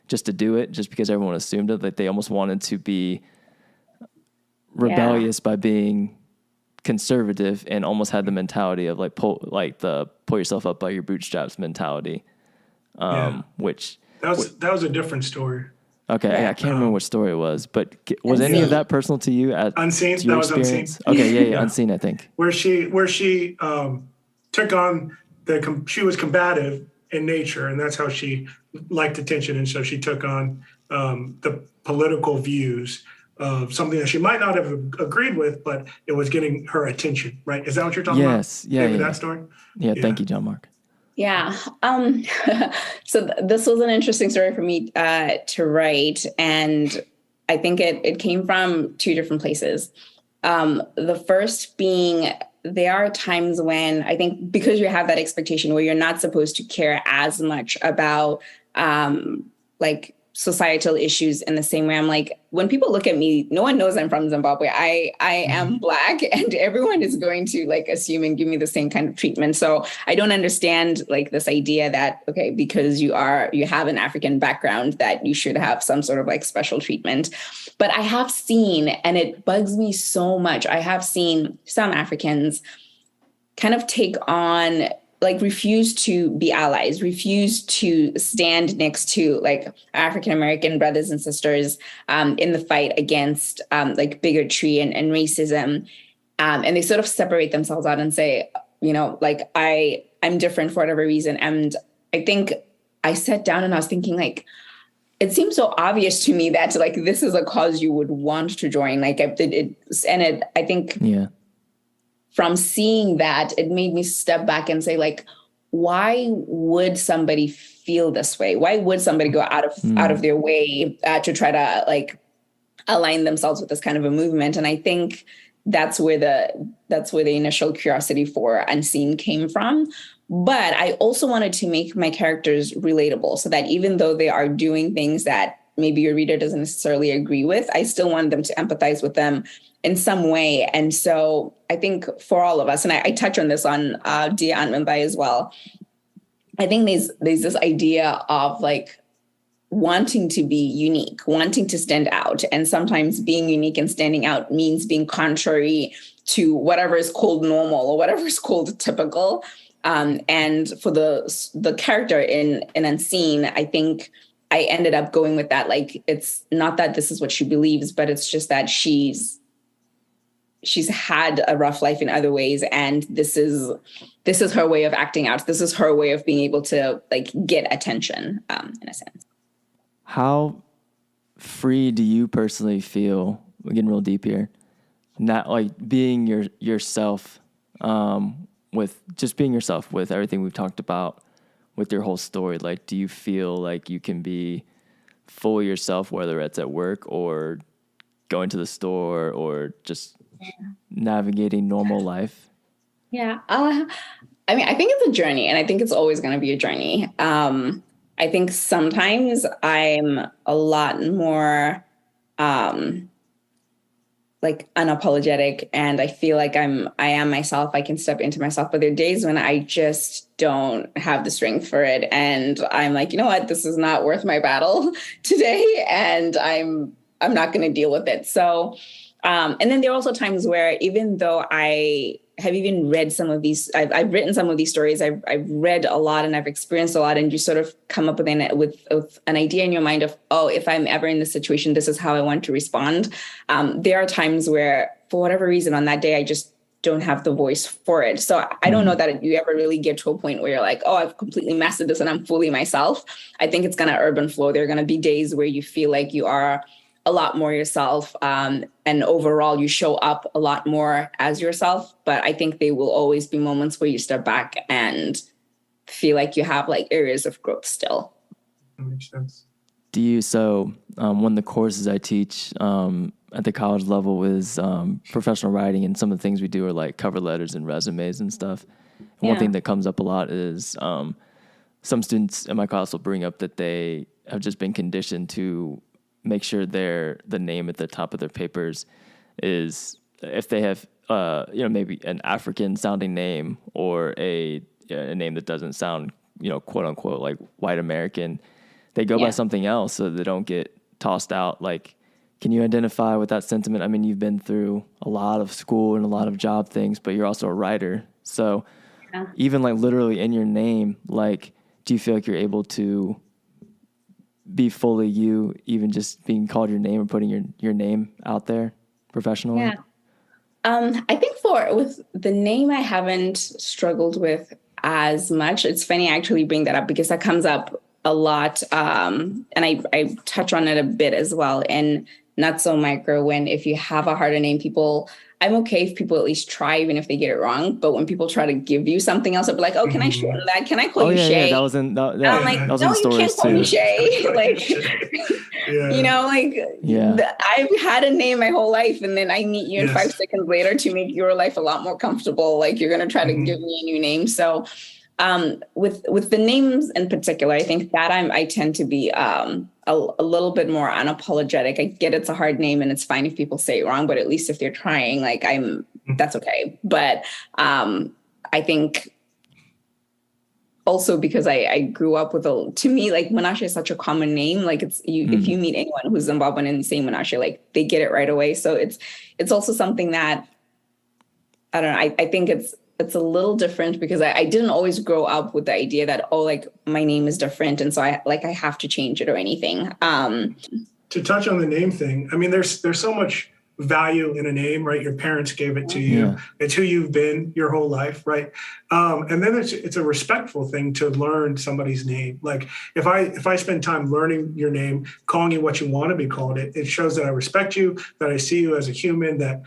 do it, just because everyone assumed it, like they almost wanted to be rebellious by being conservative and almost had the mentality of like pull yourself up by your bootstraps mentality. Which that was a different story. Okay, I can't remember what story it was, but was any of that personal to you? Unseen. To your that experience? Was Unseen. Okay, yeah, Unseen. I think where she took on she was combative in nature, and that's how she liked attention. And so she took on the political views of something that she might not have agreed with, but it was getting her attention, right? Is that what you're talking about? Yes. Yeah. Maybe that story? Yeah. Thank you, John Mark. Yeah. So this was an interesting story for me to write. And I think it came from two different places. The first being, there are times when I think because you have that expectation where you're not supposed to care as much about like societal issues in the same way. I'm like, when people look at me, no one knows I'm from Zimbabwe. I am Black, and everyone is going to like assume and give me the same kind of treatment. So I don't understand like this idea that, okay, because you have an African background that you should have some sort of like special treatment. But I have seen, and it bugs me so much, I have seen some Africans kind of take on, like, refuse to be allies, refuse to stand next to like African-American brothers and sisters in the fight against like bigotry and racism. And they sort of separate themselves out and say, you know, like I'm different for whatever reason. And I think I sat down and I was thinking, like, it seems so obvious to me that like this is a cause you would want to join. Like I think from seeing that, it made me step back and say, like, why would somebody feel this way? Why would somebody go out of their way to try to like align themselves with this kind of a movement? And I think that's where the initial curiosity for Unseen came from. But I also wanted to make my characters relatable so that even though they are doing things that maybe your reader doesn't necessarily agree with, I still wanted them to empathize with them in some way. And so I think for all of us, and I touch on this on Dear Aunt Mumbai as well, I think there's this idea of like wanting to be unique, wanting to stand out. And sometimes being unique and standing out means being contrary to whatever is called normal or whatever is called typical. And for the character in Unseen, I think I ended up going with that. Like, it's not that this is what she believes, but it's just that she's had a rough life in other ways. And this is her way of acting out. This is her way of being able to like get attention, in a sense. How free do you personally feel, we're getting real deep here, not like being yourself, with just being yourself with everything we've talked about with your whole story? Like, do you feel like you can be fully yourself, whether it's at work or going to the store or just navigating normal life? Yeah. I mean, I think it's a journey, and I think it's always going to be a journey. I think sometimes I'm a lot more like unapologetic, and I feel like I am myself. I can step into myself, but there are days when I just don't have the strength for it. And I'm like, you know what, this is not worth my battle today. And I'm not going to deal with it. So, and then there are also times where even though I have even read some of these, I've written some of these stories, I've read a lot and I've experienced a lot, and you sort of come up with an idea in your mind of, oh, if I'm ever in this situation, this is how I want to respond. There are times where, for whatever reason, on that day, I just don't have the voice for it. So I don't know that you ever really get to a point where you're like, oh, I've completely mastered this and I'm fully myself. I think it's going to ebb and flow. There are going to be days where you feel like you are a lot more yourself, and overall you show up a lot more as yourself. But I think there will always be moments where you step back and feel like you have like areas of growth still. That makes sense. One of the courses I teach at the college level is professional writing, and some of the things we do are like cover letters and resumes and stuff. And one thing that comes up a lot is some students in my class will bring up that they have just been conditioned to make sure the name at the top of their papers is, if they have maybe an African sounding name or a name that doesn't sound, quote unquote, like white American, they go by something else so they don't get tossed out. Like, can you identify with that sentiment? I mean, you've been through a lot of school and a lot of job things, but you're also a writer. So even like literally in your name, like, do you feel like you're able to be fully you, even just being called your name or putting your name out there professionally? Yeah. I think with the name, I haven't struggled with as much. It's funny I actually bring that up because that comes up a lot. And I touch on it a bit as well. And Not So Micro, when if you have a harder name, I'm okay if people at least try, even if they get it wrong. But when people try to give you something else, I'll be like, oh, can I shorten that? Can I call you Shay? Yeah, that was in that, I'm like, that was no, in the you can't stories call me too. Shay. Like, you know, like, I've had a name my whole life, and then I meet you, and 5 seconds later, to make your life a lot more comfortable, like, you're going to try to give me a new name. So with the names in particular, I think that I tend to be a little bit more unapologetic. I get it's a hard name and it's fine if people say it wrong, but at least if they're trying, like, that's okay. But I think also because I grew up with to me, like, Munashe is such a common name. Like, if you meet anyone who's Zimbabwean and you say Munashe, like, they get it right away. So it's also something that, I don't know, I think it's a little different because I didn't always grow up with the idea that, oh, like, my name is different, and so I have to change it or anything. To touch on the name thing, I mean, there's so much value in a name, right? Your parents gave it to you. It's who you've been your whole life, right? And then it's a respectful thing to learn somebody's name. Like, if I spend time learning your name, calling you what you want to be called, it shows that I respect you, that I see you as a human, that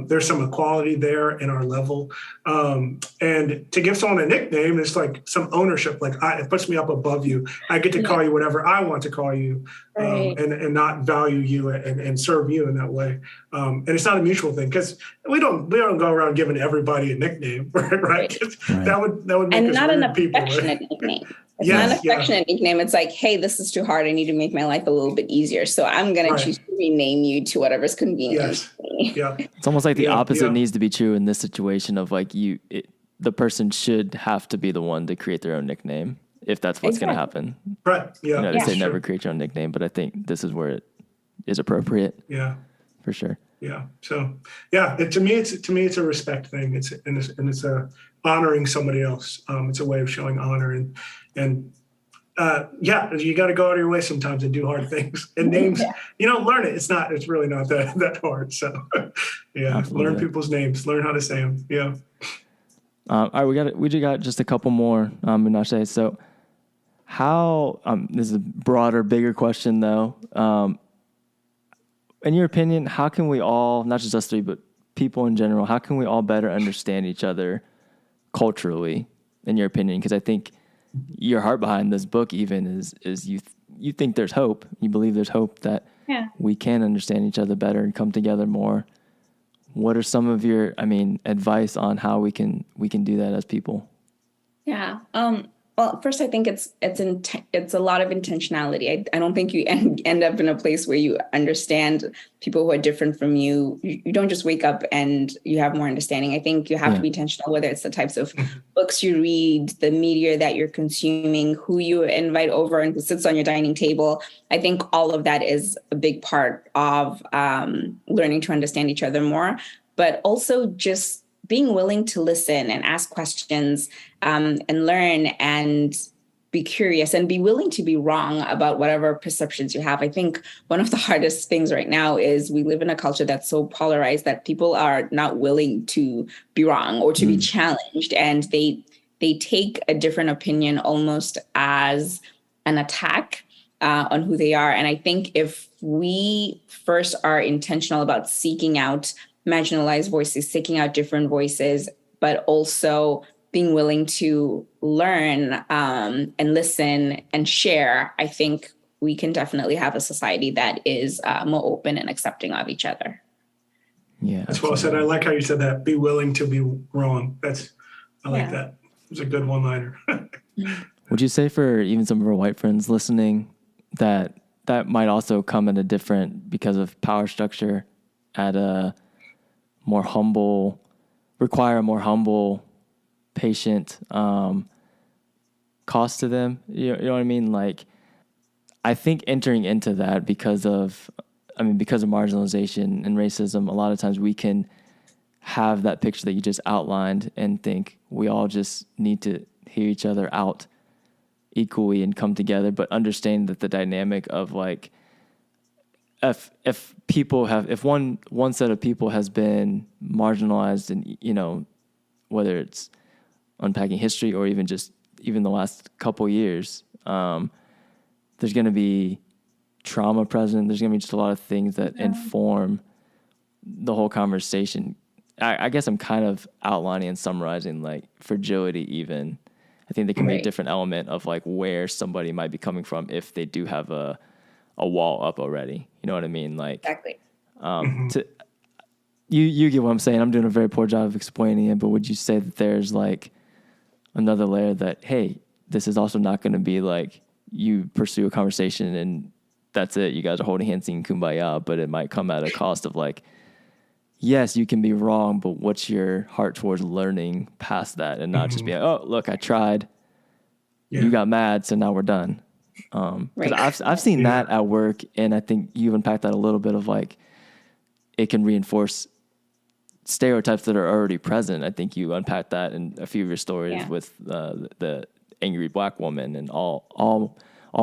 there's some equality there in our level. And to give someone a nickname is like some ownership. Like, it puts me up above you. I get to call you whatever I want to call you, and not value you and serve you in that way. And it's not a mutual thing, because we don't go around giving everybody a nickname, right? That would make and us not an weird people, affectionate right? nickname. It's not an affectionate nickname. It's like, hey, this is too hard. I need to make my life a little bit easier. So I'm going to choose to rename you to whatever's convenient. To me. It's almost like the opposite needs to be true in this situation of, like, the person should have to be the one to create their own nickname if that's what's going to happen. Right. Yeah. They say never create your own nickname, but I think this is where it is appropriate. Yeah. For sure. Yeah. So to me it's a respect thing. It's a honoring somebody else. It's a way of showing honor and you got to go out of your way sometimes and do hard things. And names, learn it. It's really not that hard. So Absolutely. Learn people's names, learn how to say them. Yeah. All right, we just got just a couple more, Munashe. So how this is a broader, bigger question though. In your opinion, how can we all, not just us three, but people in general, how can we all better understand each other culturally, in your opinion? Because I think your heart behind this book even is you think there's hope. You believe there's hope that we can understand each other better and come together more. What are some of your, advice on how we can do that as people? Yeah. Well, first, I think it's a lot of intentionality. I don't think you end up in a place where you understand people who are different from you. You don't just wake up and you have more understanding. I think you have to be intentional, whether it's the types of books you read, the media that you're consuming, who you invite over and who sits on your dining table. I think all of that is a big part of learning to understand each other more, but also just being willing to listen and ask questions and learn and be curious and be willing to be wrong about whatever perceptions you have. I think one of the hardest things right now is we live in a culture that's so polarized that people are not willing to be wrong or to be challenged. And they take a different opinion almost as an attack on who they are. And I think if we first are intentional about seeking out marginalized voices, seeking out different voices, but also being willing to learn and listen and share, I think we can definitely have a society that is more open and accepting of each other. Yeah, that's well said. I like how you said that. Be willing to be wrong. I like that. It's a good one-liner. Would you say for even some of our white friends listening that might also come at a different, because of power structure, at a more humble, require a more humble, patient cost to them? You know what I mean? Like, I think entering into that because of marginalization and racism, a lot of times we can have that picture that you just outlined and think we all just need to hear each other out equally and come together, but understand that the dynamic of, like, if one set of people has been marginalized, and whether it's unpacking history or even the last couple years, there's going to be trauma present. There's going to be just a lot of things that inform the whole conversation. I guess I'm kind of outlining and summarizing, like, fragility even. I think there can be a different element of, like, where somebody might be coming from if they do have a wall up already. You know what I mean? Like, exactly. You get what I'm saying. I'm doing a very poor job of explaining it, but would you say that there's, like, another layer that, hey, this is also not going to be like you pursue a conversation and that's it. You guys are holding hands singing Kumbaya, but it might come at a cost of, like, yes, you can be wrong, but what's your heart towards learning past that and not just be like, oh, look, I tried. Yeah. You got mad, so now we're done. Because I've seen that at work, and I think you've unpacked that a little bit of, like, it can reinforce stereotypes that are already present. I think you unpacked that in a few of your stories with the angry Black woman, and all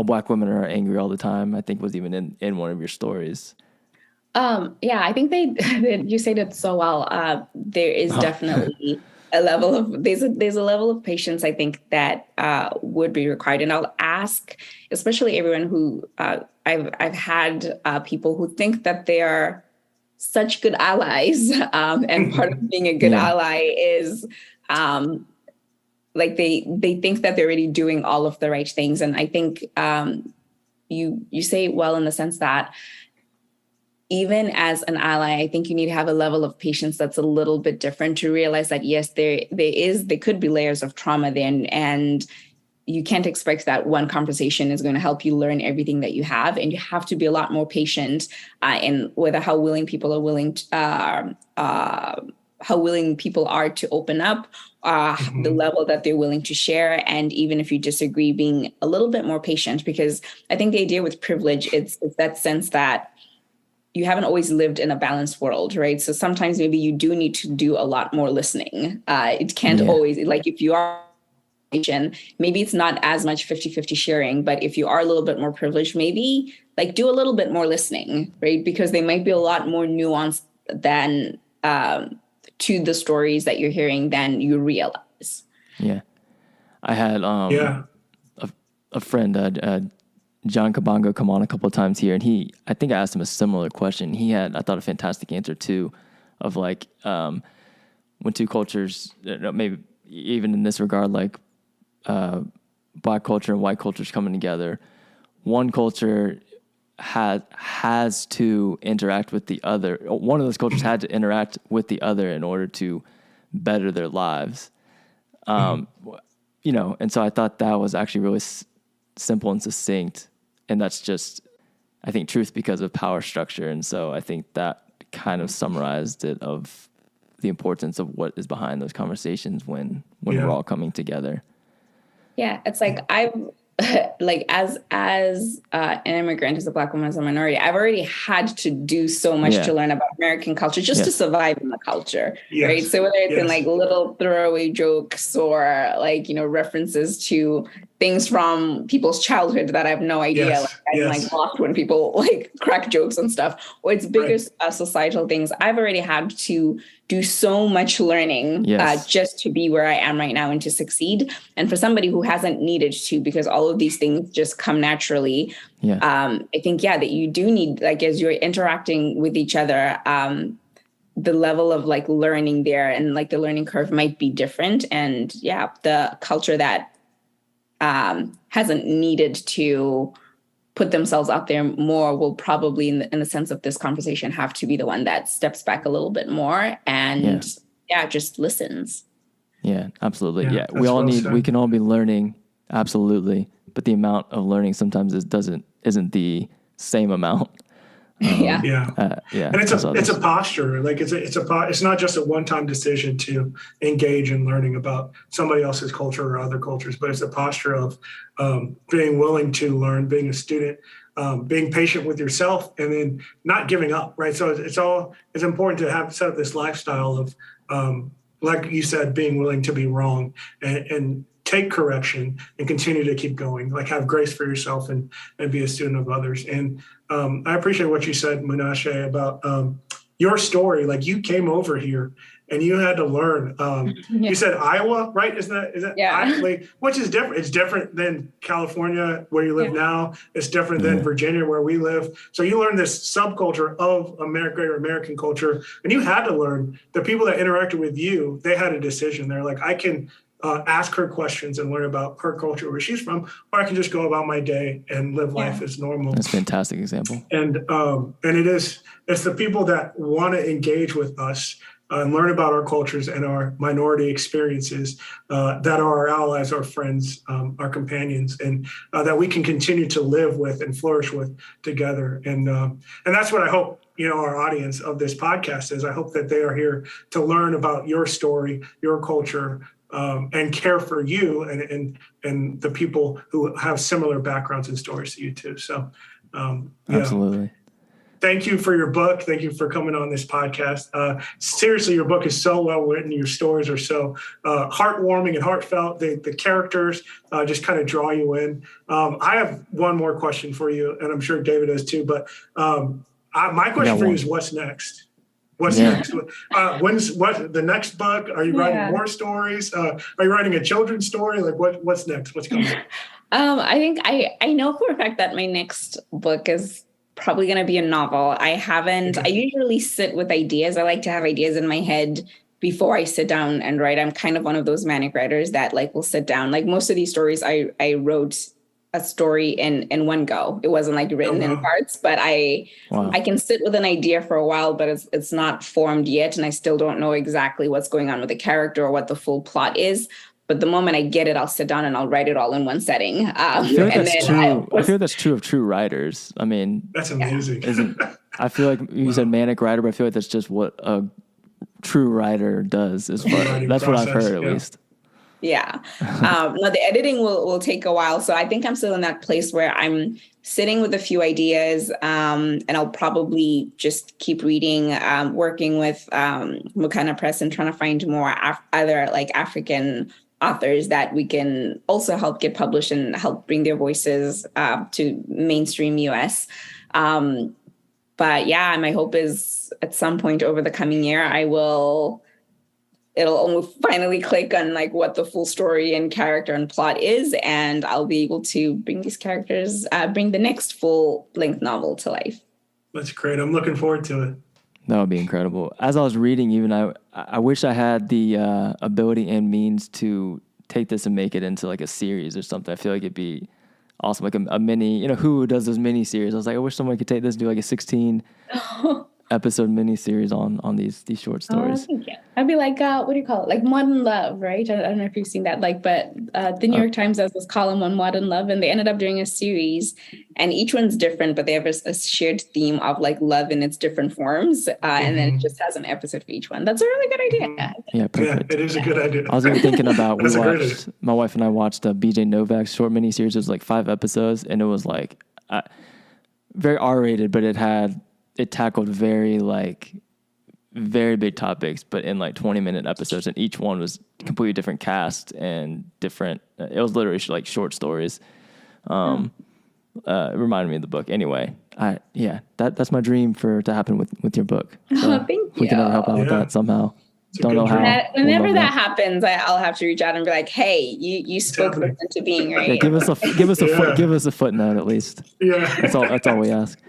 Black women are angry all the time, I think was even in one of your stories. I think you said it so well. There is definitely a level of, there's a level of patience, I think, that would be required. And I'll ask, especially everyone who, I've had people who think that they are such good allies. And part of being a good ally is, like, they think that they're already doing all of the right things. And I think you say it well in the sense that even as an ally, I think you need to have a level of patience that's a little bit different to realize that, yes, there could be layers of trauma then, and you can't expect that one conversation is going to help you learn everything that you have. And you have to be a lot more patient in whether how willing people are to open up, the level that they're willing to share. And even if you disagree, being a little bit more patient, because I think the idea with privilege, it's that sense that you haven't always lived in a balanced world, right? So sometimes maybe you do need to do a lot more listening. It can't always, like, if you are, maybe it's not as much 50-50 sharing, but if you are a little bit more privileged, maybe, like, do a little bit more listening, right? Because they might be a lot more nuanced than to the stories that you're hearing than you realize. Yeah. I had a friend, John Kabongo, come on a couple of times here, and I think I asked him a similar question. He had, I thought, a fantastic answer too, of, like, when two cultures, maybe even in this regard, like Black culture and white cultures coming together, one culture has to interact with the other. One of those cultures had to interact with the other in order to better their lives. And so I thought that was actually really simple and succinct. And that's just, I think, truth because of power structure. And so I think that kind of summarized it, of the importance of what is behind those conversations when we're all coming together. Yeah, it's like like as an immigrant, as a Black woman, as a minority, I've already had to do so much to learn about American culture just to survive in the culture, right? So whether it's in, like, little throwaway jokes or, like, references to things from people's childhood that I have no idea, I'm like lost when people, like, crack jokes and stuff, or it's bigger societal things. I've already had to do so much learning just to be where I am right now and to succeed. And for somebody who hasn't needed to, because all of these things just come naturally, I think, that you do need, like, as you're interacting with each other, the level of, like, learning there and, like, the learning curve might be different. And the culture that hasn't needed to put themselves out there more will probably, in the sense of this conversation, have to be the one that steps back a little bit more and just listens. Yeah, absolutely. Yeah, we all need, we can all be learning, absolutely, but the amount of learning sometimes isn't the same amount. And it's a posture. Like, it's not just a one-time decision to engage in learning about somebody else's culture or other cultures, but it's a posture of being willing to learn, being a student, being patient with yourself, and then not giving up. Right. So it's important to set up this lifestyle of, like you said, being willing to be wrong and take correction and continue to keep going, like, have grace for yourself and be a student of others. And I appreciate what you said, Munashe, about your story, like you came over here and you had to learn. You said Iowa, right? Is that Iowa, which is different. It's different than California where you live now. It's different than Virginia where we live. So you learned this subculture of American culture, and you had to learn the people that interacted with you. They had a decision. They're like, I can ask her questions and learn about her culture where she's from, or I can just go about my day and live life as normal. That's a fantastic example. And it's the people that want to engage with us and learn about our cultures and our minority experiences that are our allies, our friends, our companions, and that we can continue to live with and flourish with together. And that's what I hope, our audience of this podcast is. I hope that they are here to learn about your story, your culture, and care for you and the people who have similar backgrounds and stories to you too. So, absolutely. Thank you for your book. Thank you for coming on this podcast. Seriously, your book is so well written. Your stories are so heartwarming and heartfelt. The characters just kind of draw you in. I have one more question for you, and I'm sure David does too. But my question for you is, what's next? What's next? When's the next book? Are you writing more stories? Are you writing a children's story? Like what's next? What's coming? I think I know for a fact that my next book is probably going to be a novel. I usually sit with ideas. I like to have ideas in my head before I sit down and write. I'm kind of one of those manic writers that will sit down. Like most of these stories, I wrote a story in one go. It wasn't written in parts, but I can sit with an idea for a while, but it's not formed yet. And I still don't know exactly what's going on with the character or what the full plot is. But the moment I get it, I'll sit down and I'll write it all in one setting. I feel like that's true of true writers. I mean, that's amazing. I feel like you said manic writer, but I feel like that's just what a true writer does. That's what I've heard, at least. Yeah. No, the editing will take a while. So I think I'm still in that place where I'm sitting with a few ideas, and I'll probably just keep reading, working with Mukana Press and trying to find more other African authors that we can also help get published and help bring their voices to mainstream US. But yeah, my hope is at some point over the coming year, it'll almost finally click on what the full story and character and plot is. And I'll be able to bring these characters, bring the next full length novel to life. That's great. I'm looking forward to it. That would be incredible. As I was reading, even I wish I had the ability and means to take this and make it into a series or something. I feel like it'd be awesome. Like a mini, who does those mini series? I was like, I wish someone could take this and do a 16 episode mini series on these short stories. Thank you. I'd be what do you call it? Modern Love, right? I don't know if you've seen that. But the New York Times has this column on Modern Love, and they ended up doing a series, and each one's different, but they have a shared theme of love in its different forms, and then it just has an episode for each one. That's a really good idea. Yeah, perfect. Yeah, it is a good idea. I was even thinking about my wife and I watched BJ Novak's short mini series. It was 5 episodes, and it was very R-rated, but it tackled very big topics, but in 20-minute episodes, and each one was completely different cast and different. It was literally short stories. It reminded me of the book. Anyway, that's my dream to happen with your book. So thank you. We can ever help out with that somehow. Don't know how. Whenever that happens, I'll have to reach out and be like, "Hey, you spoke this into being, right?" Yeah, give us a footnote at least. Yeah, that's all we ask.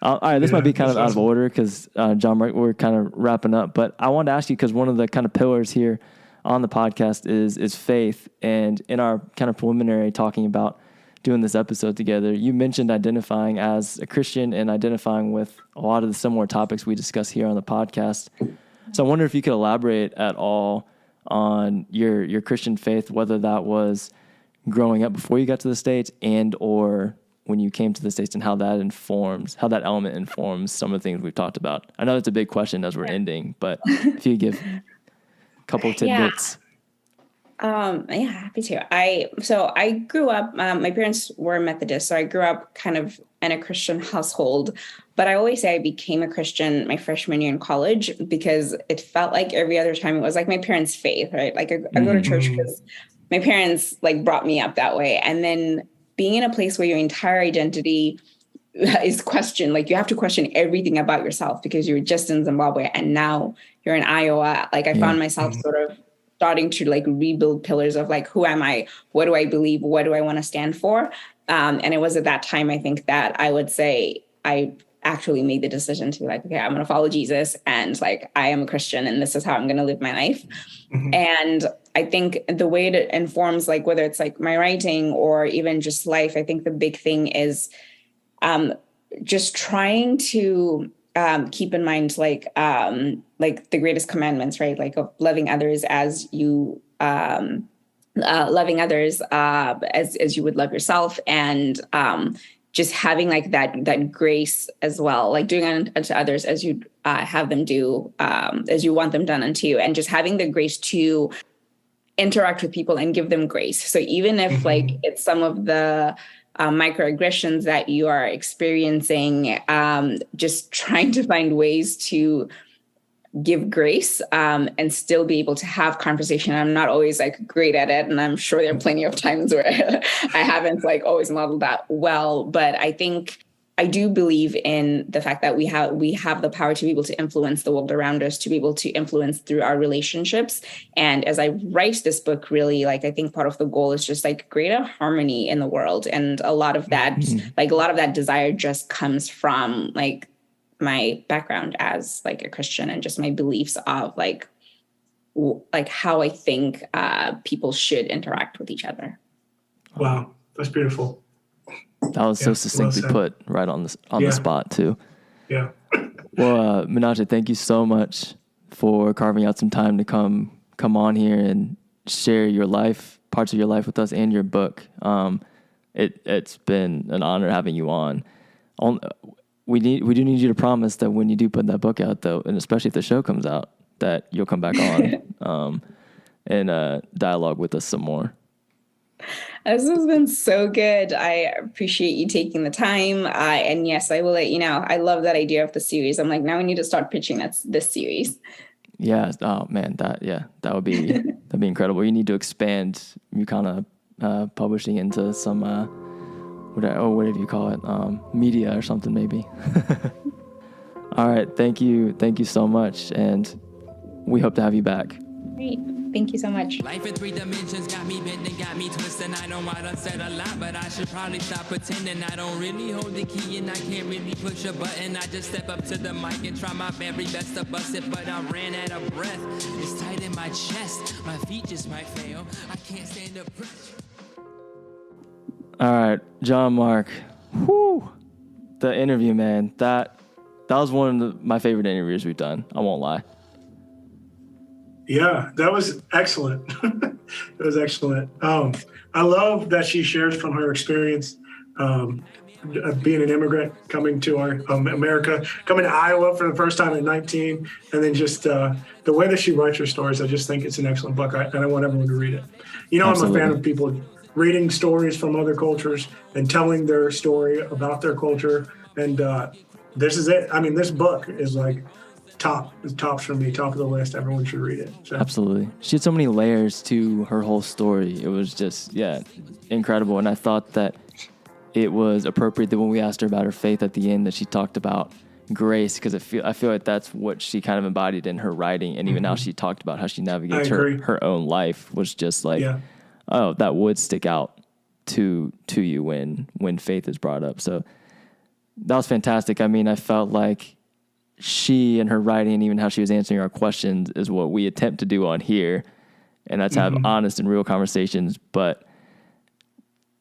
All right, this might be kind of out of order because, John, we're kind of wrapping up. But I wanted to ask you, because one of the kind of pillars here on the podcast is faith. And in our kind of preliminary talking about doing this episode together, you mentioned identifying as a Christian and identifying with a lot of the similar topics we discuss here on the podcast. So I wonder if you could elaborate at all on your Christian faith, whether that was growing up before you got to the States and or when you came to the States, and how that element informs some of the things we've talked about. I know that's a big question as we're ending, but if you give a couple of tidbits. Happy to. I grew up, my parents were Methodist, so I grew up kind of in a Christian household, but I always say I became a Christian my freshman year in college because it felt like every other time it was my parents' faith, right? I go to church because my parents brought me up that way. And then being in a place where your entire identity is questioned. Like you have to question everything about yourself because you're just in Zimbabwe and now you're in Iowa. Like I found myself sort of starting to like rebuild pillars of like, who am I? What do I believe? What do I want to stand for? And it was at that time, I think, that I would say I actually made the decision to be like, okay, I'm going to follow Jesus, and like, I am a Christian and this is how I'm going to live my life. And I think the way it informs, like whether it's like my writing or even just life, I think the big thing is just trying to keep in mind like the greatest commandments, right? Like of loving others as you loving others as you would love yourself, and just having like that grace as well, like doing unto others as you have them do, as you want them done unto you, and just having the grace to interact with people and give them grace. So even if like it's some of the microaggressions that you are experiencing, just trying to find ways to give grace and still be able to have conversation. I'm not always like great at it, and I'm sure there are plenty of times where I haven't like always modeled that well, but I think I do believe in the fact that we have the power to be able to influence the world around us, to be able to influence through our relationships. And as I write this book, really, like I think part of the goal is just like greater harmony in the world. And a lot of that, like a lot of that desire just comes from like my background as like a Christian and just my beliefs of like how I think people should interact with each other. Wow, that's beautiful. That was so succinctly put, right on the spot too. Yeah. Well, Munashe, thank you so much for carving out some time to come on here and share your life, parts of your life with us, and your book. It's been an honor having you on. We do need you to promise that when you do put that book out, though, and especially if the show comes out, that you'll come back on and dialogue with us some more. This has been so good. I appreciate you taking the time. And yes, I will let you know. I love that idea of the series. I'm like, now we need to start pitching this series. Yeah. Oh man, that would be that'd be incredible. You need to expand. You kind of publishing into some whatever you call it, media or something maybe. All right. Thank you so much, and we hope to have you back. Great. Thank you so much. Life in 3 dimensions got me bent and got me twisted. I know I done said a lot, but I should probably stop pretending. I don't really hold the key and I can't really push a button. I just step up to the mic and try my very best to bust it, but I ran out of breath. It's tight in my chest. My feet just might fail. I can't stand the pressure. All right, John Mark. Whew. The interview, man. That was one of my favorite interviews we've done. I won't lie. Yeah, that was excellent. It was excellent. I love that she shares from her experience being an immigrant, coming to our America, coming to Iowa for the first time at 19, and then just the way that she writes her stories. I just think it's an excellent book, and I want everyone to read it. You know, Absolutely. I'm a fan of people reading stories from other cultures and telling their story about their culture, and this is it. I mean, this book is like tops for me, top of the list. Everyone should read it. So. Absolutely. She had so many layers to her whole story. It was just, incredible. And I thought that it was appropriate that when we asked her about her faith at the end, that she talked about grace, because I feel like that's what she kind of embodied in her writing. And even how she talked about how she navigates her own life was just like, oh, that would stick out to you when faith is brought up. So that was fantastic. I mean, I felt like she and her writing and even how she was answering our questions is what we attempt to do on here. And that's have honest and real conversations, but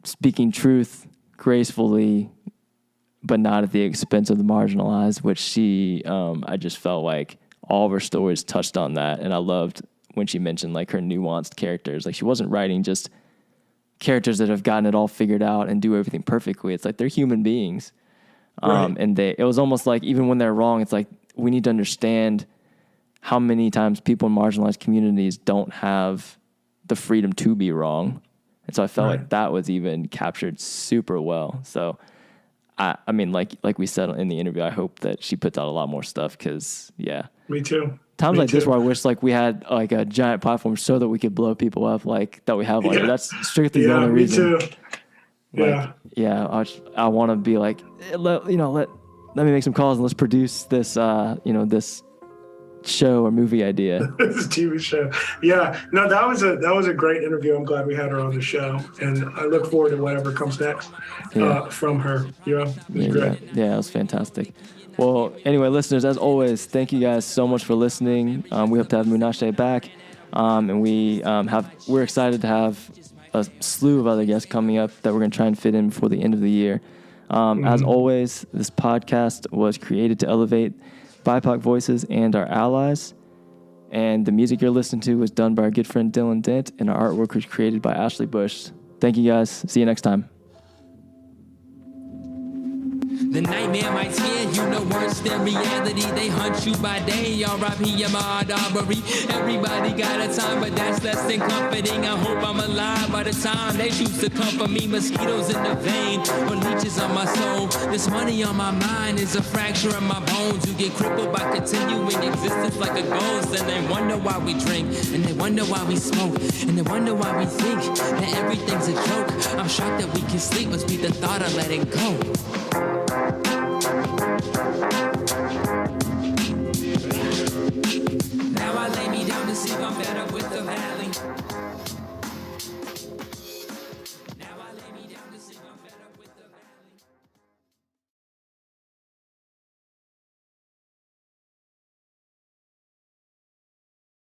speaking truth gracefully, but not at the expense of the marginalized, which she, I just felt like all of her stories touched on that. And I loved when she mentioned like her nuanced characters. Like she wasn't writing just characters that have gotten it all figured out and do everything perfectly. It's like they're human beings. And it was almost like even when they're wrong, it's like we need to understand how many times people in marginalized communities don't have the freedom to be wrong. And so I felt like that was even captured super well. So I mean, like we said in the interview, I hope that she puts out a lot more stuff because me too. Times like this where I wish like we had like a giant platform so that we could blow people up like that we have on here. That's strictly the only reason. Me too. I want to be like, let me make some calls and let's produce this, this show or movie idea. This TV show. Yeah, no, that was a great interview. I'm glad we had her on the show, and I look forward to whatever comes next from her. It was great. Yeah, it was fantastic. Well, anyway, listeners, as always, thank you guys so much for listening. We hope to have Munashe back, and we're excited to have a slew of other guests coming up that we're going to try and fit in before the end of the year. As always, this podcast was created to elevate BIPOC voices and our allies. And the music you're listening to was done by our good friend Dylan Dent, and our artwork was created by Ashley Bush. Thank you guys. See you next time. The nightmare might scare you, no worse than reality. They hunt you by day, R.I.P. Ahmaud Arbery. Everybody got a time, but that's less than comforting. I hope I'm alive by the time they choose to comfort me. Mosquitoes in the vein, or leeches on my soul. This money on my mind is a fracture in my bones. You get crippled by continuing existence like a ghost. And they wonder why we drink, and they wonder why we smoke, and they wonder why we think that everything's a joke. I'm shocked that we can sleep, must be the thought of letting go. Now I lay me down to sleep, I'm better with the valley.